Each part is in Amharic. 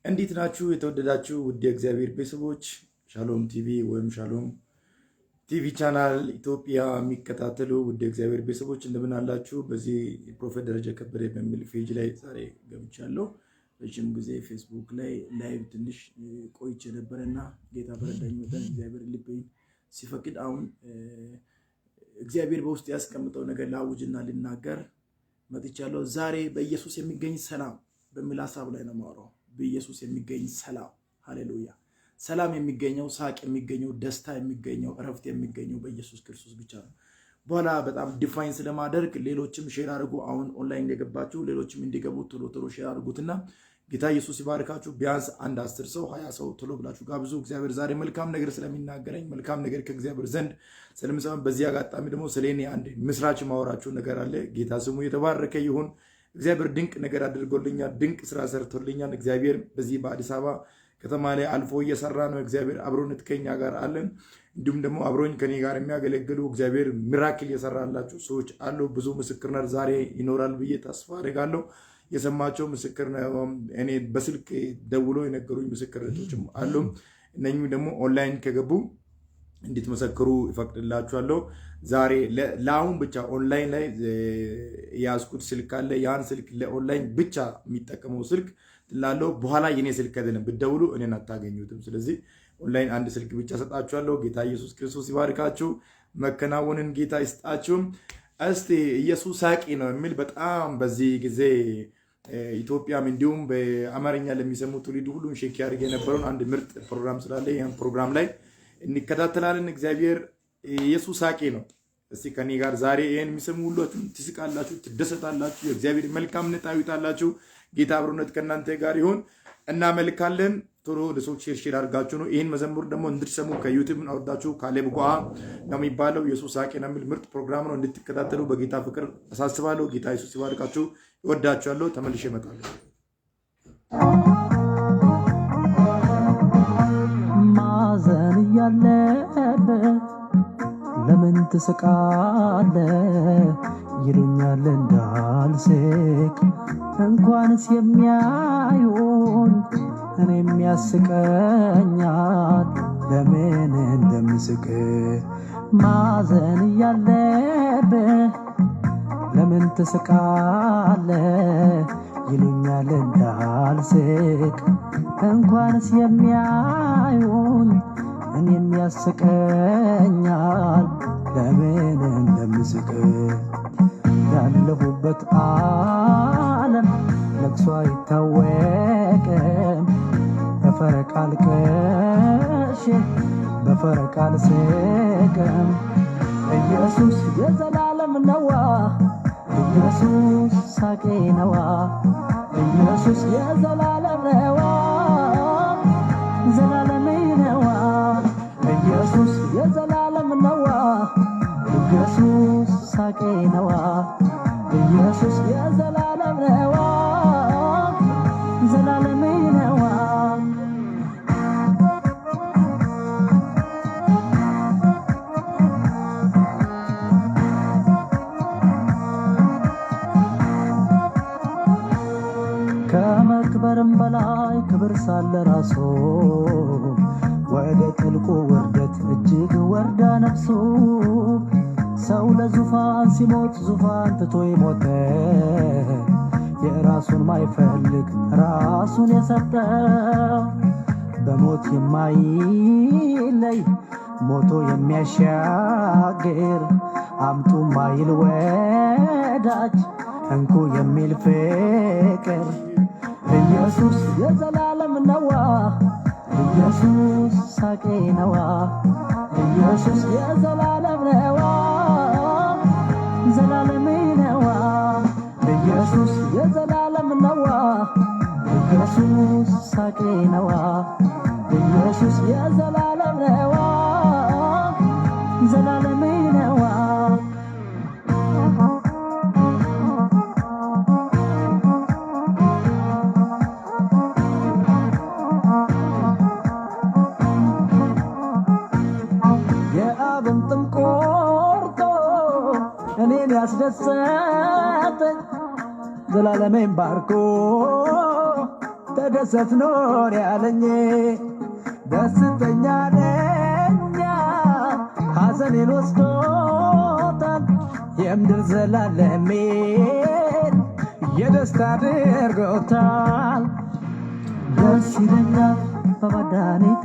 እንዴት ናችሁ የተወደዳችሁ ውድ የእግዚአብሔር ቤተሰቦች? ሻሎም ቲቪ ወይም ሻሎም ቲቪ ቻናል ኢትዮጵያ የሚከታተሉ ውድ የእግዚአብሔር ቤተሰቦች እንደምን አላችሁ? በዚህ ፕሮፌት ደረጀ ከበደ በሚል ፔጅ ላይ ዛሬ ገብቻለሁ። ረጅም ጊዜ ፌስቡክ ላይ ላይቭ ትንሽ ቆይቼ ነበርና ጌታ በረዳኝ መጠን እግዚአብሔር ልቤን ሲፈቅድ አሁን እግዚአብሔር በውስጥ ያስቀምጠው ነገር ላውጅና ልናገር መጥቻለሁ። ዛሬ በኢየሱስ የሚገኝ ሰላም በሚል ሐሳብ ላይ ነው የማወራው። በኢየሱስ የሚገኝ ሰላም፣ ሃሌሉያ። ሰላም የሚገኘው፣ ሳቅ የሚገኘው፣ ደስታ የሚገኘው፣ እረፍት የሚገኘው በኢየሱስ ክርስቶስ ብቻ ነው። በኋላ በጣም ዲፋይን ስለማደርግ ሌሎችም ሼር አድርጉ። አሁን ኦንላይን የገባችሁ ሌሎችም እንዲገቡ ቶሎ ቶሎ ሼር አድርጉትና ጌታ ኢየሱስ ይባርካችሁ። ቢያንስ 10 ሰው 20 ሰው ቶሎ ብላችሁ ጋብዙ። እግዚአብሔር ዛሬ መልካም ነገር ስለሚናገረኝ መልካም ነገር ከእግዚአብሔር ዘንድ ስለምሰማ በዚህ አጋጣሚ ደግሞ ስለኔ አንድ ምስራች ማወራችሁ ነገር አለ። ጌታ ስሙ የተባረከ ይሁን። እግዚአብሔር ድንቅ ነገር አድርጎልኛል። ድንቅ ስራ ሰርቶልኛል። እግዚአብሔር በዚህ በአዲስ አበባ ከተማ ላይ አልፎ እየሰራ ነው። እግዚአብሔር አብሮነት ከኛ ጋር አለን። እንዲሁም ደግሞ አብሮኝ ከኔ ጋር የሚያገለግሉ እግዚአብሔር ሚራክል እየሰራላችሁ ሰዎች አሉ። ብዙ ምስክርነት ዛሬ ይኖራል ብዬ ተስፋ አደርጋለሁ። የሰማቸው ምስክር እኔ በስልክ ደውሎ የነገሩኝ ምስክርነቶችም አሉ። እነኚህ ደግሞ ኦንላይን ከገቡ እንድትመሰክሩ ይፈቅድላችኋለሁ። ዛሬ ለአሁን ብቻ ኦንላይን ላይ ያስኩት ስልክ አለ። ያን ስልክ ለኦንላይን ብቻ የሚጠቀመው ስልክ ላለው በኋላ የኔ ስልክ አይደለም፣ ብትደውሉ እኔን አታገኙትም። ስለዚህ ኦንላይን አንድ ስልክ ብቻ ሰጣችኋለሁ። ጌታ ኢየሱስ ክርስቶስ ይባርካችሁ። መከናወንን ጌታ ይስጣችሁ። እስቲ ኢየሱስ ሳቂ ነው የሚል በጣም በዚህ ጊዜ ኢትዮጵያም እንዲሁም በአማርኛ ለሚሰሙ ትውልድ ሁሉን ሼክ ያድርግ የነበረውን አንድ ምርጥ ፕሮግራም ስላለ ያን ፕሮግራም ላይ እንከታተላለን። እግዚአብሔር ኢየሱስ ሳቂ ነው። እስቲ ከኔ ጋር ዛሬ ይሄን የሚሰሙ ሁላችሁ ትስቃላችሁ፣ ትደሰታላችሁ፣ የእግዚአብሔር መልካምነት ታዩታላችሁ። ጌታ አብሮነት ከእናንተ ጋር ይሁን። እናመልካለን። ቶሎ ለሰዎች ሼር አድርጋችሁ ነው ይሄን መዘሙር ደግሞ እንድትሰሙ ከዩቲዩብ አወርዳችሁ ካሌብ ጓ ነው የሚባለው ኢየሱስ ሳቂ ነው የሚል ምርጥ ፕሮግራም ነው። እንድትከታተሉ በጌታ ፍቅር አሳስባለሁ። ጌታ ኢየሱስ ይባርካችሁ። ይወዳችኋለሁ። ተመልሼ እመጣለሁ። ማዘን ያለበት ለምን ትስቃለህ ይሉኛል እንዳልስቅ እንኳንስ የሚያዩን እኔም ያስቀኛል ለምን እንደምስቅ። ማዘን ያለብህ ለምን ትስቃለህ ይሉኛል እንዳልስቅ እንኳንስ የሚያዩን እኔም ያስቀኛል ለምን እንደምስቅ። ያለሁበት ዓለም ለቅሶ አይታወቅም በፈረቃ አልቅሼ በፈረቃ አልስቅም። ኢየሱስ የዘላለም ነዋ፣ ኢየሱስ ሳቄ ነዋ፣ ኢየሱስ የዘላለም ነዋ፣ ዘላለም ነዋ፣ ኢየሱስ የዘላለም ነዋ፣ ኢየሱስ ሳቄ ነዋ፣ ኢየሱስ የዘላለም ነዋ፣ ዘላለም ነዋ። ከመክበርም በላይ ክብር ሳለ ራሱ ወደ ጥልቁ ውርደት እጅግ ወርዳ ነፍሱ ሰው ለዙፋን ሲሞት ዙፋን ትቶ ይሞተ የራሱን ማይፈልግ ራሱን የሰጠ በሞት የማይለይ ሞቶ የሚያሻግር አምጡ ማይል ወዳጅ እንኩ የሚል ፍቅር ኢየሱስ የዘላለም ነዋ፣ ኢየሱስ ሳቄ ነዋ፣ ኢየሱስ የዘላለም ነዋ፣ ዘላለም ነዋ፣ ኢየሱስ የዘላለም ነዋ፣ ኢየሱስ ሳቄ ነዋ፣ ኢየሱስ የዘላለም ነዋ፣ ዘላለም ነዋ። የአብን ጥም ቆርጦ እኔን ያስደሰተ ዘላለሜን ባርኮ ተደሰት ኖር ያለኝ ደስተኛ ነኛ ሐዘኔን ወስዶታል የምድር ዘላለሜን የደስታ አድርጎታል ደስ ይለኛል በማዳኔቴ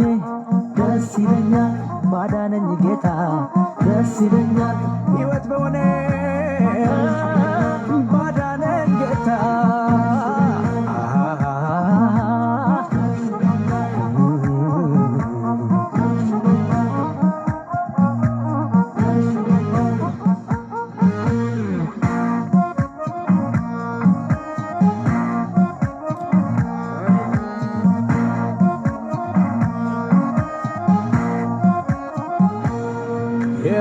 ደስ ይለኛል ማዳነኝ ጌታ ደስ ይለኛል ሕይወት በሆነ ማዳነኝ ጌታ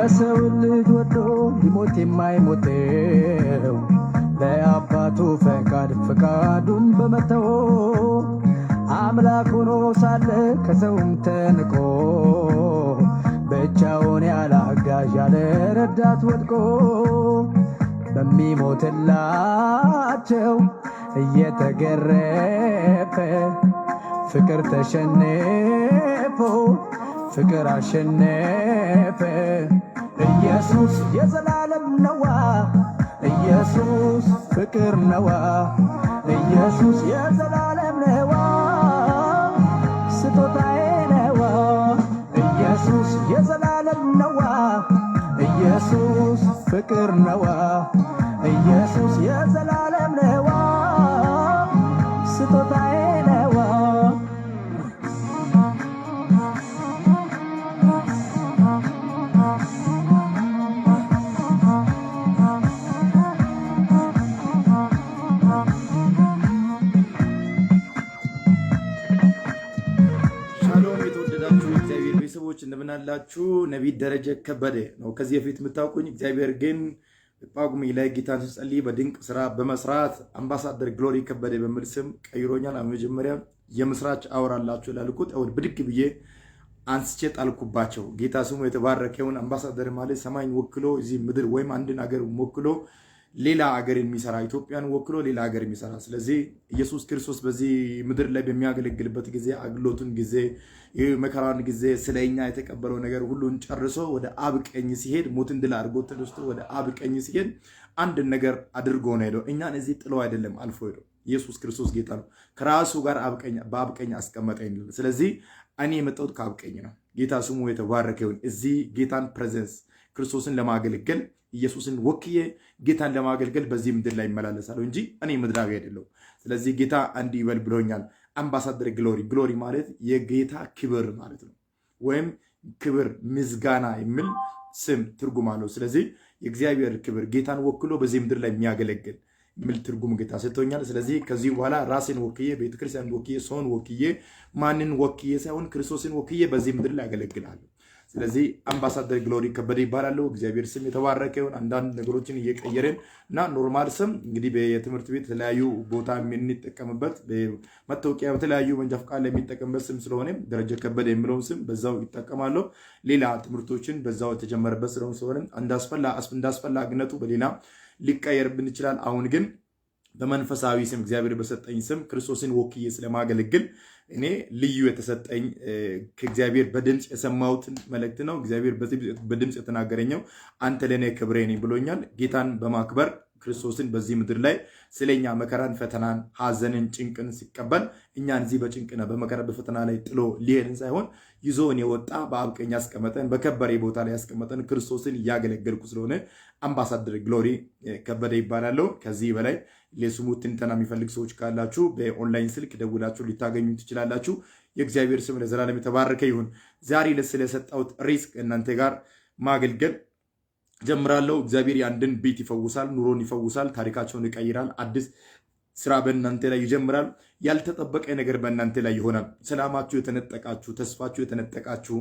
የሰው ልጅ ወዶ ሊሞት የማይሞተው ለአባቱ ፈቃዱን በመተው አምላክ ሆኖ ሳለ ከሰውም ተንቆ ብቻውን ያለ አጋዥ ያለ ረዳት ወድቆ በሚሞትላቸው እየተገረፈ ፍቅር ተሸነፈ ፍቅር አሸነፈ ኢየሱስ የዘላለም ነዋ ኢየሱስ ፍቅር ነዋ ኢየሱስ የዘላለም ነዋ ስጦታዬ ነዋ ኢየሱስ የዘላለም ነዋ ኢየሱስ ፍቅር ነዋ ኢየሱስ የዘላለም ነዋ ስጦታዬ ነዋ እንደምን አላችሁ? ነቢይ ደረጀ ከበደ ነው ከዚህ በፊት የምታውቁኝ። እግዚአብሔር ግን ጳጉሜ ላይ ጌታን ስጸልይ በድንቅ ስራ በመስራት አምባሳደር ግሎሪ ከበደ በሚል ስም ቀይሮኛል። መጀመሪያ የምስራች አወራላችሁ ላልኩት አሁን ብድግ ብዬ አንስቼ ጣልኩባቸው። ጌታ ስሙ የተባረከውን አምባሳደር ማለት ሰማይን ወክሎ እዚህ ምድር ወይም አንድን ሀገር ወክሎ ሌላ ሀገር የሚሰራ ኢትዮጵያን ወክሎ ሌላ ሀገር የሚሰራ ስለዚህ ኢየሱስ ክርስቶስ በዚህ ምድር ላይ በሚያገለግልበት ጊዜ አግሎቱን ጊዜ መከራን ጊዜ ስለኛ የተቀበለው ነገር ሁሉን ጨርሶ ወደ አብ ቀኝ ሲሄድ ሞትን ድል አድርጎ ተነስቶ ወደ አብ ቀኝ ሲሄድ አንድ ነገር አድርጎ ነው ሄደው። እኛን እዚህ ጥሎ አይደለም አልፎ ሄደው። ኢየሱስ ክርስቶስ ጌታ ነው። ከራሱ ጋር በአብ ቀኝ አስቀመጠኝ። ስለዚህ እኔ የመጣሁት ከአብ ቀኝ ነው። ጌታ ስሙ የተባረከ ይሁን። እዚህ ጌታን ፕሬዘንስ ክርስቶስን ለማገልገል ኢየሱስን ወክዬ ጌታን ለማገልገል በዚህ ምድር ላይ ይመላለሳለሁ እንጂ እኔ ምድራዊ አይደለሁ። ስለዚህ ጌታ አንድ ይበል ብሎኛል። አምባሳደር ግሎሪ ማለት የጌታ ክብር ማለት ነው፣ ወይም ክብር ምስጋና የሚል ስም ትርጉም አለው። ስለዚህ የእግዚአብሔር ክብር ጌታን ወክሎ በዚህ ምድር ላይ የሚያገለግል የሚል ትርጉም ጌታ ሰጥቶኛል። ስለዚህ ከዚህ በኋላ ራሴን ወክዬ ቤተክርስቲያን ወክዬ ሰውን ወክዬ ማንን ወክዬ ሳይሆን ክርስቶስን ወክዬ በዚህ ምድር ላይ ያገለግላለሁ። ስለዚህ አምባሳደር ግሎሪ ከበደ ይባላለሁ። እግዚአብሔር ስም የተባረከ ይሁን። አንዳንድ ነገሮችን እየቀየርን እና ኖርማል ስም እንግዲህ በትምህርት ቤት የተለያዩ ቦታ የምንጠቀምበት መታወቂያ በተለያዩ መንጃ ፈቃድ ላይ የሚጠቀምበት ስም ስለሆነ ደረጀ ከበደ የሚለውን ስም በዛው ይጠቀማለሁ። ሌላ ትምህርቶችን በዛው የተጀመረበት ስለሆነ እንዳስፈላጊነቱ በሌላ ሊቀየርብን ይችላል። አሁን ግን በመንፈሳዊ ስም እግዚአብሔር በሰጠኝ ስም ክርስቶስን ወክዬ ስለማገለግል እኔ ልዩ የተሰጠኝ ከእግዚአብሔር በድምፅ የሰማሁትን መልእክት ነው። እግዚአብሔር በድምፅ የተናገረኛው አንተ ለእኔ ክብሬ ነኝ ብሎኛል። ጌታን በማክበር ክርስቶስን በዚህ ምድር ላይ ስለኛ መከራን፣ ፈተናን፣ ሐዘንን፣ ጭንቅን ሲቀበል እኛን እዚህ በጭንቅና በመከራ በፈተና ላይ ጥሎ ሊሄድን ሳይሆን ይዞን የወጣ በአብ ቀኝ ያስቀመጠን በከበረ ቦታ ላይ ያስቀመጠን ክርስቶስን እያገለገልኩ ስለሆነ አምባሳደር ግሎሪ ከበደ ይባላለሁ። ከዚህ በላይ ለስሙ ትንተና የሚፈልግ ሰዎች ካላችሁ በኦንላይን ስልክ ደውላችሁ ሊታገኙ ትችላላችሁ። የእግዚአብሔር ስም ለዘላለም የተባረከ ይሁን። ዛሬ ስለሰጣሁት ሪስክ እናንተ ጋር ማገልገል ጀምራለሁ። እግዚአብሔር ያንድን ቤት ይፈውሳል፣ ኑሮን ይፈውሳል፣ ታሪካቸውን ይቀይራል። አዲስ ስራ በእናንተ ላይ ይጀምራል። ያልተጠበቀ ነገር በእናንተ ላይ ይሆናል። ሰላማችሁ የተነጠቃችሁ፣ ተስፋችሁ የተነጠቃችሁ፣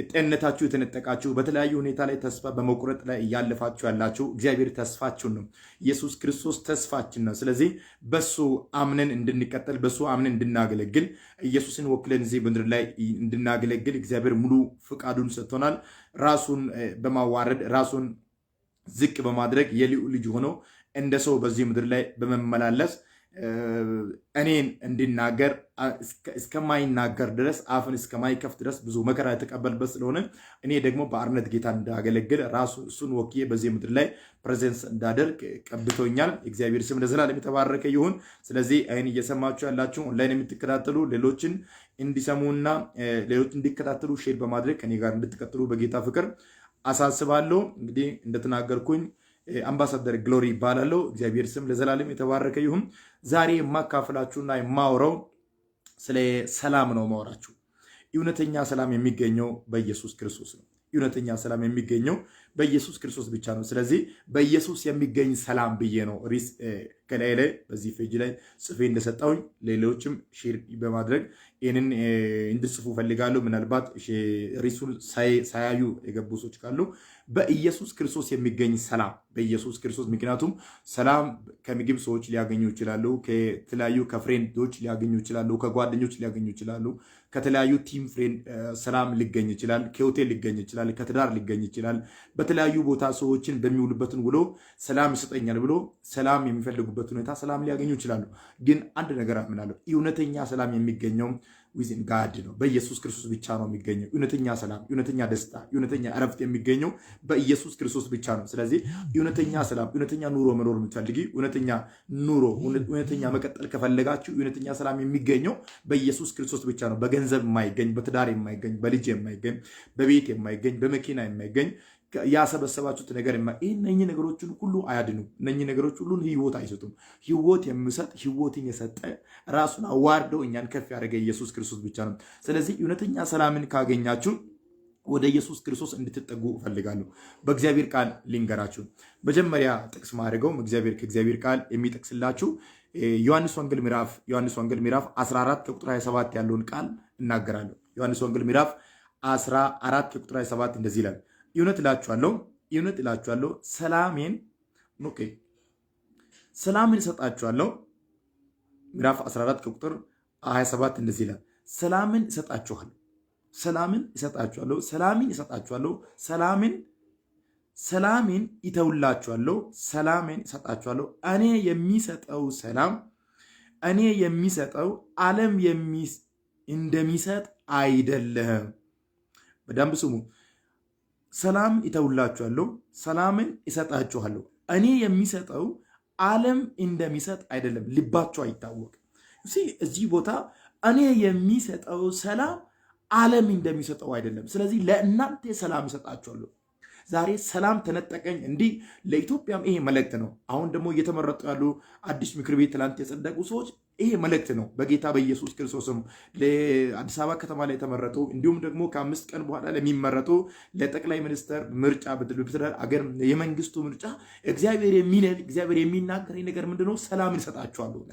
ጤንነታችሁ የተነጠቃችሁ፣ በተለያዩ ሁኔታ ላይ ተስፋ በመቁረጥ ላይ እያለፋችሁ ያላችሁ እግዚአብሔር ተስፋችሁን ነው። ኢየሱስ ክርስቶስ ተስፋችን ነው። ስለዚህ በሱ አምነን እንድንቀጥል፣ በሱ አምነን እንድናገለግል፣ ኢየሱስን ወክለን እዚህ ምድር ላይ እንድናገለግል እግዚአብሔር ሙሉ ፍቃዱን ሰጥቶናል። ራሱን በማዋረድ ራሱን ዝቅ በማድረግ የልዑል ልጅ ሆኖ እንደ ሰው በዚህ ምድር ላይ በመመላለስ እኔን እንዲናገር እስከማይናገር ድረስ አፍን እስከማይከፍት ድረስ ብዙ መከራ የተቀበልበት ስለሆነ እኔ ደግሞ በአርነት ጌታ እንዳገለግል ራሱ እሱን ወክዬ በዚህ ምድር ላይ ፕሬዘንስ እንዳደርግ ቀብቶኛል። እግዚአብሔር ስም ለዘላለም የተባረከ ይሁን። ስለዚህ አይን እየሰማችሁ ያላችሁ ኦንላይን የምትከታተሉ ሌሎችን እንዲሰሙና ሌሎች እንዲከታተሉ ሼር በማድረግ ከኔ ጋር እንድትቀጥሉ በጌታ ፍቅር አሳስባለሁ። እንግዲህ እንደተናገርኩኝ አምባሳደር ግሎሪ ይባላል። እግዚአብሔር ስም ለዘላለም የተባረከ ይሁን። ዛሬ የማካፈላችሁና የማወራው ስለ ሰላም ነው ማወራችሁ። እውነተኛ ሰላም የሚገኘው በኢየሱስ ክርስቶስ ነው። እውነተኛ ሰላም የሚገኘው በኢየሱስ ክርስቶስ ብቻ ነው። ስለዚህ በኢየሱስ የሚገኝ ሰላም ብዬ ነው ሪስ ከላይ ላይ በዚህ ፔጅ ላይ ጽፌ እንደሰጣሁኝ ሌሎችም ሼር በማድረግ ይህንን እንድጽፉ ፈልጋለሁ። ምናልባት ሪሱን ሳያዩ የገቡ ሰዎች ካሉ በኢየሱስ ክርስቶስ የሚገኝ ሰላም በኢየሱስ ክርስቶስ። ምክንያቱም ሰላም ከምግብ ሰዎች ሊያገኙ ይችላሉ፣ ከተለያዩ ከፍሬንዶች ሊያገኙ ይችላሉ፣ ከጓደኞች ሊያገኙ ይችላሉ፣ ከተለያዩ ቲም ፍሬንድ ሰላም ሊገኝ ይችላል፣ ከሆቴል ሊገኝ ይችላል፣ ከትዳር ሊገኝ ይችላል። በተለያዩ ቦታ ሰዎችን በሚውሉበትን ውሎ ሰላም ይሰጠኛል ብሎ ሰላም የሚፈልጉበት ሁኔታ ሰላም ሊያገኙ ይችላሉ። ግን አንድ ነገር አምናለሁ፣ እውነተኛ ሰላም የሚገኘው ዊዝን ጋድ ነው። በኢየሱስ ክርስቶስ ብቻ ነው የሚገኘው። እውነተኛ ሰላም፣ እውነተኛ ደስታ፣ እውነተኛ እረፍት የሚገኘው በኢየሱስ ክርስቶስ ብቻ ነው። ስለዚህ እውነተኛ ሰላም፣ እውነተኛ ኑሮ መኖር የምትፈልጊ፣ እውነተኛ ኑሮ፣ እውነተኛ መቀጠል ከፈለጋችሁ እውነተኛ ሰላም የሚገኘው በኢየሱስ ክርስቶስ ብቻ ነው። በገንዘብ የማይገኝ፣ በትዳር የማይገኝ፣ በልጅ የማይገኝ፣ በቤት የማይገኝ፣ በመኪና የማይገኝ ያሰበሰባችሁት ነገር እነኚህ ነገሮችን ሁሉ አያድኑ። እነኚህ ነገሮች ሁሉ ህይወት አይሰጡም። ህይወት የሚሰጥ ህይወትን የሰጠ ራሱን አዋርደው እኛን ከፍ ያደረገ ኢየሱስ ክርስቶስ ብቻ ነው። ስለዚህ እውነተኛ ሰላምን ካገኛችሁ ወደ ኢየሱስ ክርስቶስ እንድትጠጉ እፈልጋለሁ። በእግዚአብሔር ቃል ልንገራችሁ። መጀመሪያ ጥቅስ ማድረገው ከእግዚአብሔር ቃል የሚጠቅስላችሁ ዮሐንስ ወንጌል ምዕራፍ 14 ከቁጥር 27 ያለውን ቃል እናገራለሁ። ዮሐንስ ወንጌል ምዕራፍ 14 ከቁጥር 27 እንደዚህ ይላል፣ እውነት እላችኋለሁ ሰላምን እሰጣችኋለሁ። ምዕራፍ 14 ከቁጥር 27 እንደዚህ ይላል፣ ሰላምን እሰጣችኋለሁ፣ ሰላምን ይተውላችኋለሁ፣ ሰላምን እሰጣችኋለሁ። እኔ የሚሰጠው ዓለም እንደሚሰጥ አይደለም። በደንብ ስሙ። ሰላምን ይተውላችኋለሁ፣ ሰላምን እሰጣችኋለሁ። እኔ የሚሰጠው ዓለም እንደሚሰጥ አይደለም። ልባችሁ አይታወቅ። እዚህ ቦታ እኔ የሚሰጠው ሰላም ዓለም እንደሚሰጠው አይደለም። ስለዚህ ለእናንተ ሰላም እሰጣችኋለሁ። ዛሬ ሰላም ተነጠቀኝ እንዲህ ለኢትዮጵያም ይሄ መልእክት ነው። አሁን ደግሞ እየተመረጡ ያሉ አዲስ ምክር ቤት ትላንት የጸደቁ ሰዎች ይሄ መልእክት ነው። በጌታ በኢየሱስ ክርስቶስም ለአዲስ አበባ ከተማ ላይ የተመረጡ እንዲሁም ደግሞ ከ5 ቀን በኋላ ለሚመረጡ ለጠቅላይ ሚኒስትር ምርጫ ብትደር አገር የመንግስቱ ምርጫ እግዚአብሔር የሚናገረኝ ነገር ምንድነው? ሰላም እንሰጣችኋለሁ።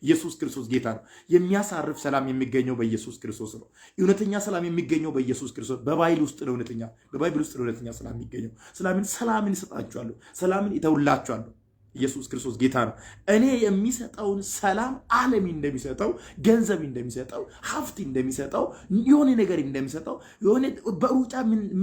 ኢየሱስ ክርስቶስ ጌታ ነው። የሚያሳርፍ ሰላም የሚገኘው በኢየሱስ ክርስቶስ ነው። እውነተኛ ሰላም የሚገኘው በኢየሱስ ክርስቶስ በባይብል ውስጥ ነው። በባይብል ውስጥ ነው እውነተኛ ሰላም የሚገኘው። ሰላምን እሰጣችኋለሁ፣ ሰላምን እተውላችኋለሁ። ኢየሱስ ክርስቶስ ጌታ ነው። እኔ የሚሰጠውን ሰላም ዓለም እንደሚሰጠው፣ ገንዘብ እንደሚሰጠው፣ ሀብት እንደሚሰጠው፣ የሆነ ነገር እንደሚሰጠው፣ የሆነ በሩጫ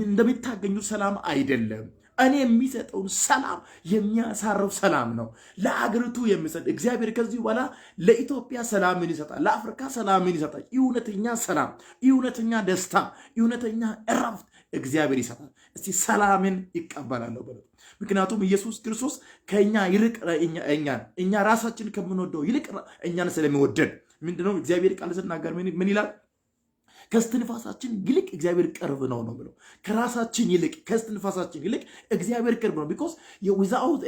እንደምታገኙት ሰላም አይደለም። እኔ የሚሰጠውን ሰላም የሚያሳርፍ ሰላም ነው። ለአገሪቱ የሚሰጥ እግዚአብሔር ከዚህ በኋላ ለኢትዮጵያ ሰላምን ይሰጣል፣ ለአፍሪካ ሰላምን ይሰጣል። እውነተኛ ሰላም፣ እውነተኛ ደስታ፣ እውነተኛ እረፍት እግዚአብሔር ይሰጣል። እስቲ ሰላምን ይቀበላለሁ በሉ። ምክንያቱም ኢየሱስ ክርስቶስ ከኛ ይልቅ እኛ ራሳችን ከምንወደው ይልቅ እኛን ስለሚወደን ምንድነው እግዚአብሔር ቃል ሲናገር ምን ይላል? ከስትንፋሳችን ይልቅ እግዚአብሔር ቅርብ ነው ብሎ ከራሳችን ይልቅ ከስትንፋሳችን ይልቅ እግዚአብሔር ቅርብ ነው። ቢኮዝ ዊዛውት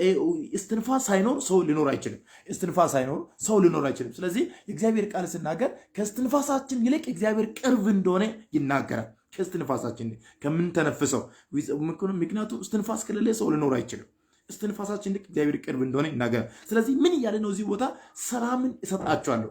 እስትንፋስ ሳይኖር ሰው ሊኖር አይችልም። እስትንፋስ ሳይኖር ሰው ሊኖር አይችልም። ስለዚህ የእግዚአብሔር ቃል ሲናገር ከስትንፋሳችን ይልቅ እግዚአብሔር ቅርብ እንደሆነ ይናገራል። ከስትንፋሳችን ከምንተነፍሰው ምክንያቱም እስትንፋስ ከሌለ ሰው ሊኖር አይችልም። እስትንፋሳችን ልክ እግዚአብሔር ቅርብ እንደሆነ ይናገራል። ስለዚህ ምን እያለ ነው እዚህ ቦታ? ሰላምን እሰጣችኋለሁ፣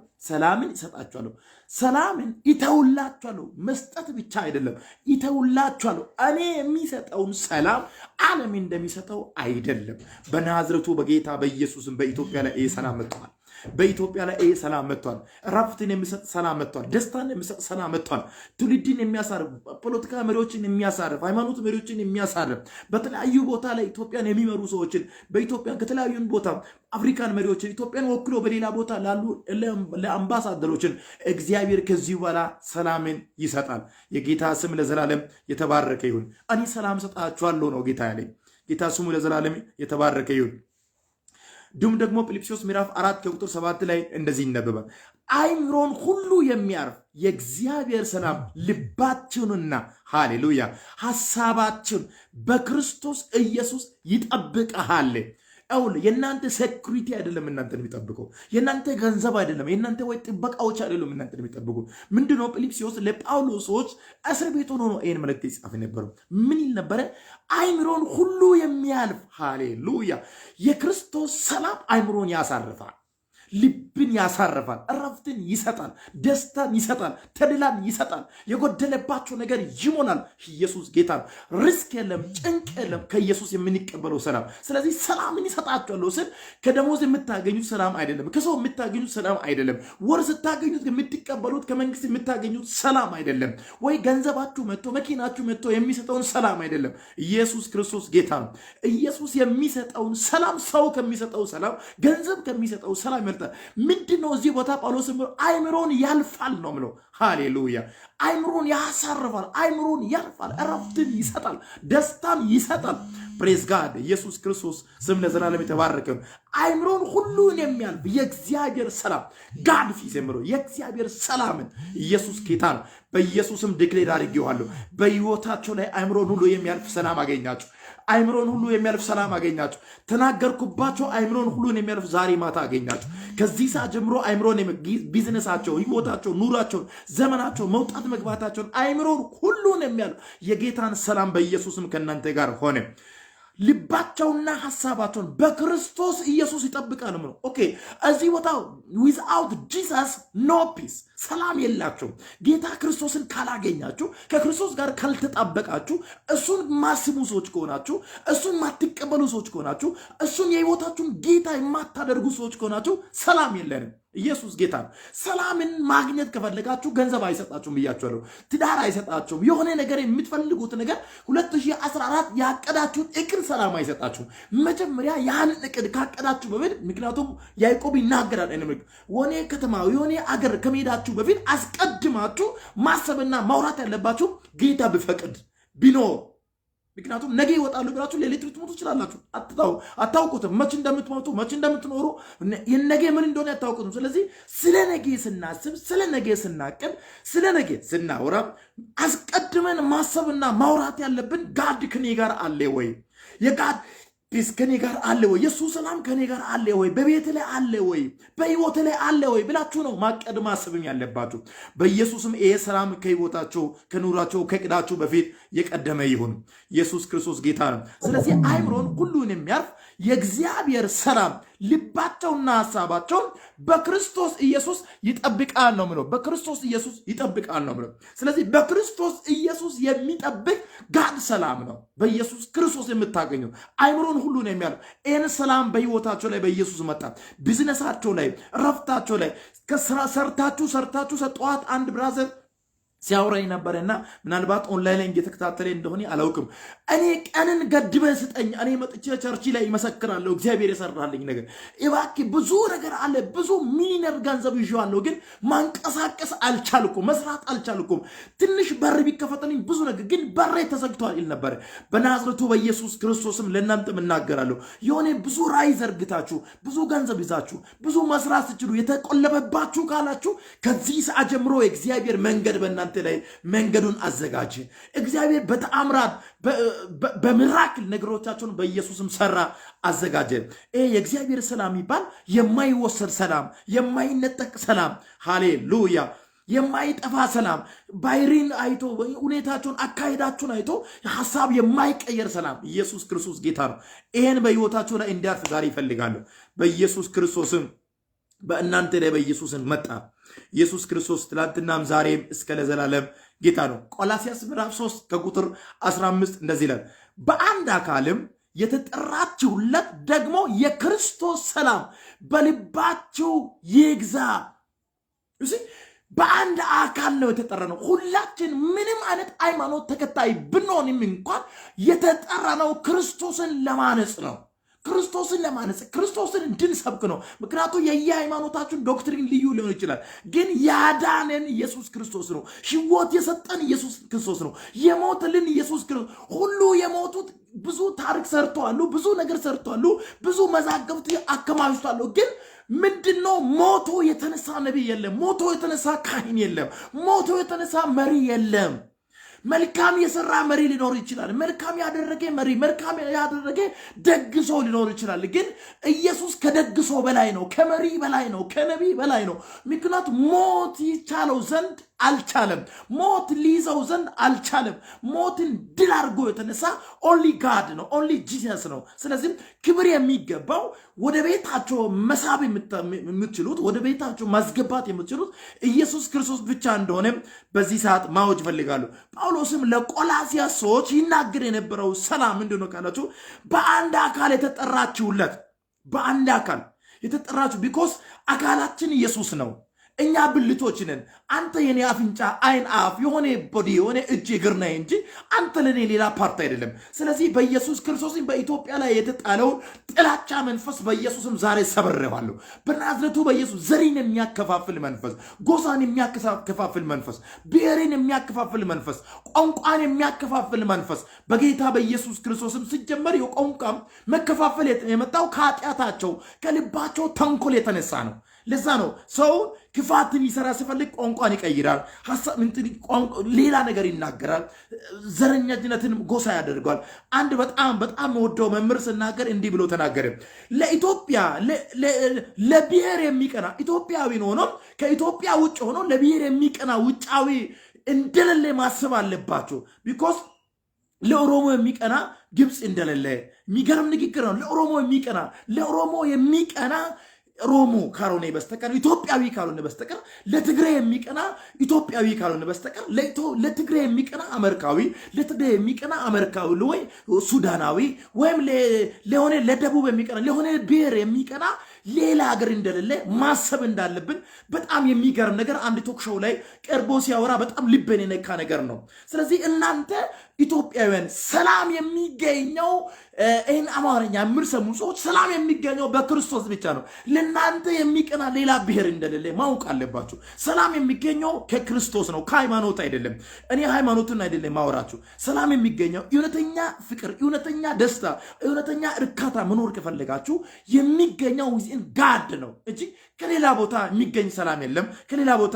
ሰላምን ይተውላችኋለሁ። መስጠት ብቻ አይደለም፣ ይተውላችኋለሁ። እኔ የሚሰጠውን ሰላም ዓለም እንደሚሰጠው አይደለም። በናዝሬቱ በጌታ በኢየሱስም በኢትዮጵያ ላይ ይህ ሰላም መጥቷል። በኢትዮጵያ ላይ ይሄ ሰላም መጥቷል። ረፍትን የሚሰጥ ሰላም መጥቷል። ደስታን የሚሰጥ ሰላም መጥቷል። ትውልድን የሚያሳርፍ ፖለቲካ መሪዎችን የሚያሳርፍ ሃይማኖት መሪዎችን የሚያሳርፍ በተለያዩ ቦታ ላይ ኢትዮጵያን የሚመሩ ሰዎችን በኢትዮጵያ ከተለያዩ ቦታ አፍሪካን መሪዎችን ኢትዮጵያን ወክሎ በሌላ ቦታ ላሉ ለአምባሳደሮችን እግዚአብሔር ከዚህ በኋላ ሰላምን ይሰጣል። የጌታ ስም ለዘላለም የተባረከ ይሁን። እኔ ሰላም ሰጣችኋለሁ ነው ጌታ ያለኝ። ጌታ ስሙ ለዘላለም የተባረከ ይሁን። ዱም ደግሞ ፊልጵስዩስ ምዕራፍ 4 ከቁጥር 7 ላይ እንደዚህ ይነበባል። አይምሮን ሁሉ የሚያርፍ የእግዚአብሔር ሰላም ልባችሁንና ሃሌሉያ ሐሳባችሁን በክርስቶስ ኢየሱስ ይጠብቃል። አውል የናንተ ሴኩሪቲ አይደለም እናንተን የሚጠብቀው፣ የናንተ ገንዘብ አይደለም፣ የናንተ ወይ ጥበቃዎች አይደለም እናንተን የሚጠብቁ። ምንድነው ፊልጵስዩስ ለጳውሎሶች እስር ቤት ሆኖ ነው ይሄን መልእክት ይጻፍ የነበረው። ምን ይል ነበረ? አይምሮን ሁሉ የሚያልፍ ሃሌሉያ የክርስቶስ ሰላም አይምሮን ያሳርፋል፣ ልብን ያሳርፋል፣ እረፍትን ይሰጣል፣ ደስታን ይሰጣል፣ ተድላን ይሰጣል፣ የጎደለባቸው ነገር ይሞላል። ኢየሱስ ጌታ ነው። ሪስክ የለም፣ ጭንቅ የለም ከኢየሱስ የምንቀበለው ሰላም። ስለዚህ ሰላምን ይሰጣቸዋለሁ ስል ከደሞዝ የምታገኙት ሰላም አይደለም፣ ከሰው የምታገኙት ሰላም አይደለም፣ ወር ስታገኙት የምትቀበሉት ከመንግስት የምታገኙት ሰላም አይደለም፣ ወይ ገንዘባችሁ መጥቶ መኪናችሁ መጥቶ የሚሰጠውን ሰላም አይደለም። ኢየሱስ ክርስቶስ ጌታ ነው። ኢየሱስ የሚሰጠውን ሰላም ሰው ከሚሰጠው ሰላም፣ ገንዘብ ከሚሰጠው ሰላም ምንድነው? እዚህ ቦታ ጳውሎስ አይምሮን ያልፋል ነው ምለው። ሃሌሉያ አይምሮን ያሳርፋል፣ አይምሮን ያልፋል፣ እረፍትን ይሰጣል፣ ደስታን ይሰጣል። ፕሬዝ ጋድ። ኢየሱስ ክርስቶስ ስም ለዘላለም የተባረከ ነው። አይምሮን ሁሉን የሚያልፍ የእግዚአብሔር ሰላም ጋድ ፊት ዘምሮ የእግዚአብሔር ሰላምን ኢየሱስ ጌታ ነው። በኢየሱስም ዲክሌር አድርጌዋለሁ። በህይወታቸው ላይ አይምሮን ሁሉ የሚያልፍ ሰላም አገኛችሁ። አይምሮን ሁሉ የሚያልፍ ሰላም አገኛችሁ። ተናገርኩባቸው። አይምሮን ሁሉን የሚያልፍ ዛሬ ማታ አገኛችሁ። ከዚህ ሰዓት ጀምሮ አይምሮን ቢዝነሳቸው፣ ህይወታቸው፣ ኑራቸው፣ ዘመናቸው፣ መውጣት መግባታቸውን አይምሮን ሁሉን የሚያልፍ የጌታን ሰላም በኢየሱስም ከእናንተ ጋር ሆነ። ልባቸውና ሐሳባቸውን በክርስቶስ ኢየሱስ ይጠብቃል ነው። ኦኬ እዚህ ቦታ ዊዝአውት ጂሰስ ኖ ፒስ ሰላም የላቸውም። ጌታ ክርስቶስን ካላገኛችሁ፣ ከክርስቶስ ጋር ካልተጣበቃችሁ፣ እሱን ማስቡ ሰዎች ከሆናችሁ፣ እሱን ማትቀበሉ ሰዎች ከሆናችሁ፣ እሱን የህይወታችሁን ጌታ የማታደርጉ ሰዎች ከሆናችሁ ሰላም የለንም። ኢየሱስ ጌታ ነው። ሰላምን ማግኘት ከፈለጋችሁ ገንዘብ አይሰጣችሁም ብያችኋለሁ። ትዳር አይሰጣችሁም። የሆነ ነገር የምትፈልጉት ነገር 2014 ያቀዳችሁት እቅድ ሰላም አይሰጣችሁም። መጀመሪያ ያን እቅድ ካቀዳችሁ በፊት ምክንያቱም ያዕቆብ ይናገራል ወኔ ከተማ የሆነ አገር ከመሄዳችሁ በፊት አስቀድማችሁ ማሰብና ማውራት ያለባችሁ ጌታ ቢፈቅድ ቢኖር። ምክንያቱም ነገ ይወጣሉ ብላችሁ ሌሊት ልትሞቱ ትችላላችሁ። አታውቁትም። መች እንደምትሞቱ መች እንደምትኖሩ የነገ ምን እንደሆነ አታውቁትም። ስለዚህ ስለ ነገ ስናስብ፣ ስለ ነገ ስናቅድ፣ ስለ ነገ ስናወራ አስቀድመን ማሰብና ማውራት ያለብን ጋድ ከኔ ጋር አለ ወይ? የጋድ ፒስ ከኔ ጋር አለ ወይ? የሱ ሰላም ከኔ ጋር አለ ወይ? በቤት ላይ አለ ወይ? በህይወት ላይ አለ ወይ ብላችሁ ነው ማቀድ ማሰብም ያለባችሁ። በኢየሱስም ይሄ ሰላም ከህይወታቸው ከኑራቸው ከቅዳችሁ በፊት የቀደመ ይሁን። ኢየሱስ ክርስቶስ ጌታ ነው። ስለዚህ አይምሮን ሁሉን የሚያርፍ የእግዚአብሔር ሰላም ልባቸውና ሐሳባቸውን በክርስቶስ ኢየሱስ ይጠብቃል ነው ምለው። በክርስቶስ ኢየሱስ ይጠብቃል ነው ምለው። ስለዚህ በክርስቶስ ኢየሱስ የሚጠብቅ ጋድ ሰላም ነው። በኢየሱስ ክርስቶስ የምታገኘው አይምሮን ሁሉ ነው የሚያልፍ ይህን ሰላም በህይወታቸው ላይ በኢየሱስ መጣ። ቢዝነሳቸው ላይ፣ ረፍታቸው ላይ ሰርታችሁ ጠዋት አንድ ብራዘር ሲያወራኝ ነበርና ምናልባት ኦንላይን ላይ እየተከታተለ እንደሆነ አላውቅም። እኔ ቀንን ገድበህ ስጠኝ፣ እኔ መጥቼ ቸርች ላይ ይመሰክራለሁ እግዚአብሔር የሰራልኝ ነገር። እባክህ ብዙ ነገር አለ፣ ብዙ ሚሊዮነር ገንዘብ ይዤዋለሁ፣ ግን ማንቀሳቀስ አልቻልኩም፣ መስራት አልቻልኩም። ትንሽ በር ቢከፈተልኝ ብዙ ነገር፣ ግን በሬ ተዘግቷል ይል ነበር። በናዝሬቱ በኢየሱስ ክርስቶስም ለእናንተም እናገራለሁ። የሆነ ብዙ ራዕይ ዘርግታችሁ፣ ብዙ ገንዘብ ይዛችሁ፣ ብዙ መስራት ስትችሉ የተቆለበባችሁ ካላችሁ ከዚህ ሰዓት ጀምሮ የእግዚአብሔር መንገድ በእናንተ ላይ መንገዱን አዘጋጀ። እግዚአብሔር በተአምራት በሚራክል ነገሮቻቸውን በኢየሱስም ሰራ፣ አዘጋጀ። ይሄ የእግዚአብሔር ሰላም ይባል የማይወሰድ ሰላም፣ የማይነጠቅ ሰላም፣ ሃሌሉያ፣ የማይጠፋ ሰላም፣ ባይሪን አይቶ ሁኔታቸውን አካሄዳቸውን አይቶ ሐሳብ የማይቀየር ሰላም። ኢየሱስ ክርስቶስ ጌታ ነው። ይሄን በህይወታቸው ላይ እንዲያርፍ ዛሬ ይፈልጋሉ። በኢየሱስ ክርስቶስም በእናንተ ላይ በኢየሱስን መጣ። ኢየሱስ ክርስቶስ ትላንትናም ዛሬም እስከ ለዘላለም ጌታ ነው። ቆላስይስ ምዕራፍ 3 ከቁጥር 15 እንደዚህ ይላል፣ በአንድ አካልም የተጠራችሁለት ደግሞ የክርስቶስ ሰላም በልባችሁ ይግዛ። በአንድ አካል ነው የተጠራነው። ሁላችን ምንም አይነት ሃይማኖት ተከታይ ብንሆንም እንኳን የተጠራነው ክርስቶስን ለማነጽ ነው። ክርስቶስን ለማነጽ ክርስቶስን እንድንሰብክ ነው። ምክንያቱም የየሃይማኖታችን ዶክትሪን ልዩ ሊሆን ይችላል፣ ግን ያዳነን ኢየሱስ ክርስቶስ ነው። ሕይወት የሰጠን ኢየሱስ ክርስቶስ ነው። የሞተልን ኢየሱስ ክርስቶስ። ሁሉ የሞቱት ብዙ ታሪክ ሰርተዋል፣ ብዙ ነገር ሰርተዋል፣ ብዙ መዛግብት አከማችተዋል። ግን ምንድነው? ሞቶ የተነሳ ነቢይ የለም። ሞቶ የተነሳ ካህን የለም። ሞቶ የተነሳ መሪ የለም። መልካም የሰራ መሪ ሊኖር ይችላል። መልካም ያደረገ መሪ፣ መልካም ያደረገ ደግ ሰው ሊኖር ይችላል። ግን ኢየሱስ ከደግ ሰው በላይ ነው፣ ከመሪ በላይ ነው፣ ከነቢይ በላይ ነው። ምክንያቱም ሞት ይቻለው ዘንድ አልቻለም። ሞት ሊይዘው ዘንድ አልቻለም። ሞትን ድል አድርጎ የተነሳ ኦንሊ ጋድ ነው፣ ኦንሊ ጂሰስ ነው። ስለዚህ ክብር የሚገባው ወደ ቤታቸው መሳብ የምትችሉት፣ ወደ ቤታቸው ማስገባት የምትችሉት ኢየሱስ ክርስቶስ ብቻ እንደሆነ በዚህ ሰዓት ማወጅ ፈልጋሉ። ጳውሎስም ለቆላሲያስ ሰዎች ይናገር የነበረው ሰላም ምንድነው ካላችሁ፣ በአንድ አካል የተጠራችሁለት፣ በአንድ አካል የተጠራችሁ ቢኮዝ አካላችን ኢየሱስ ነው። እኛ ብልቶች ነን። አንተ የኔ አፍንጫ፣ አይን፣ አፍ፣ የሆነ ቦዲ፣ የሆነ እጅ፣ እግር ነህ እንጂ አንተ ለኔ ሌላ ፓርት አይደለም። ስለዚህ በኢየሱስ ክርስቶስም በኢትዮጵያ ላይ የተጣለውን ጥላቻ መንፈስ በኢየሱስም ዛሬ ሰብሬዋለሁ። በናዝሬቱ በኢየሱስ ዘሪን የሚያከፋፍል መንፈስ፣ ጎሳን የሚያከፋፍል መንፈስ፣ ብሔርን የሚያከፋፍል መንፈስ፣ ቋንቋን የሚያከፋፍል መንፈስ በጌታ በኢየሱስ ክርስቶስም ሲጀመር የቋንቋም መከፋፈል የመጣው ከኃጢአታቸው ከልባቸው ተንኮል የተነሳ ነው። ለዛ ነው ሰው ክፋትን ይሰራ ሲፈልግ ቋንቋን ይቀይራል፣ ሌላ ነገር ይናገራል፣ ዘረኛነትን ጎሳ ያደርገዋል። አንድ በጣም ወደው መምህር ስናገር እንዲህ ብሎ ተናገረ። ለኢትዮጵያ ለብሔር የሚቀና ኢትዮጵያዊ ሆኖ ከኢትዮጵያ ውጭ ሆኖ ለብሔር የሚቀና ውጫዊ እንደሌለ ማሰብ አለባቸው። ቢኮዝ ለኦሮሞ የሚቀና ግብፅ እንደሌለ የሚገርም ንግግር ነው። ለኦሮሞ የሚቀና ሮሞ ካልሆነ በስተቀር ኢትዮጵያዊ ካልሆነ በስተቀር ለትግራይ የሚቀና ኢትዮጵያዊ ካልሆነ በስተቀር ለትግራይ የሚቀና አሜሪካዊ ለትግራይ የሚቀና አሜሪካዊ ወይ ሱዳናዊ ወይም ለሆነ ለደቡብ የሚቀና ለሆነ ብሔር የሚቀና ሌላ ሀገር እንደሌለ ማሰብ እንዳለብን በጣም የሚገርም ነገር አንድ ቶክ ሾው ላይ ቀርቦ ሲያወራ በጣም ልቤን የነካ ነገር ነው። ስለዚህ እናንተ ኢትዮጵያውያን ሰላም የሚገኘው ይህን አማርኛ የምትሰሙ ሰዎች ሰላም የሚገኘው በክርስቶስ ብቻ ነው። ለእናንተ የሚቀና ሌላ ብሔር እንደሌለ ማወቅ አለባችሁ። ሰላም የሚገኘው ከክርስቶስ ነው፣ ከሃይማኖት አይደለም። እኔ ሃይማኖትን አይደለም ማወራችሁ። ሰላም የሚገኘው እውነተኛ ፍቅር፣ እውነተኛ ደስታ፣ እውነተኛ እርካታ መኖር ከፈለጋችሁ የሚገኘው ጋድ ነው እንጂ ከሌላ ቦታ የሚገኝ ሰላም የለም። ከሌላ ቦታ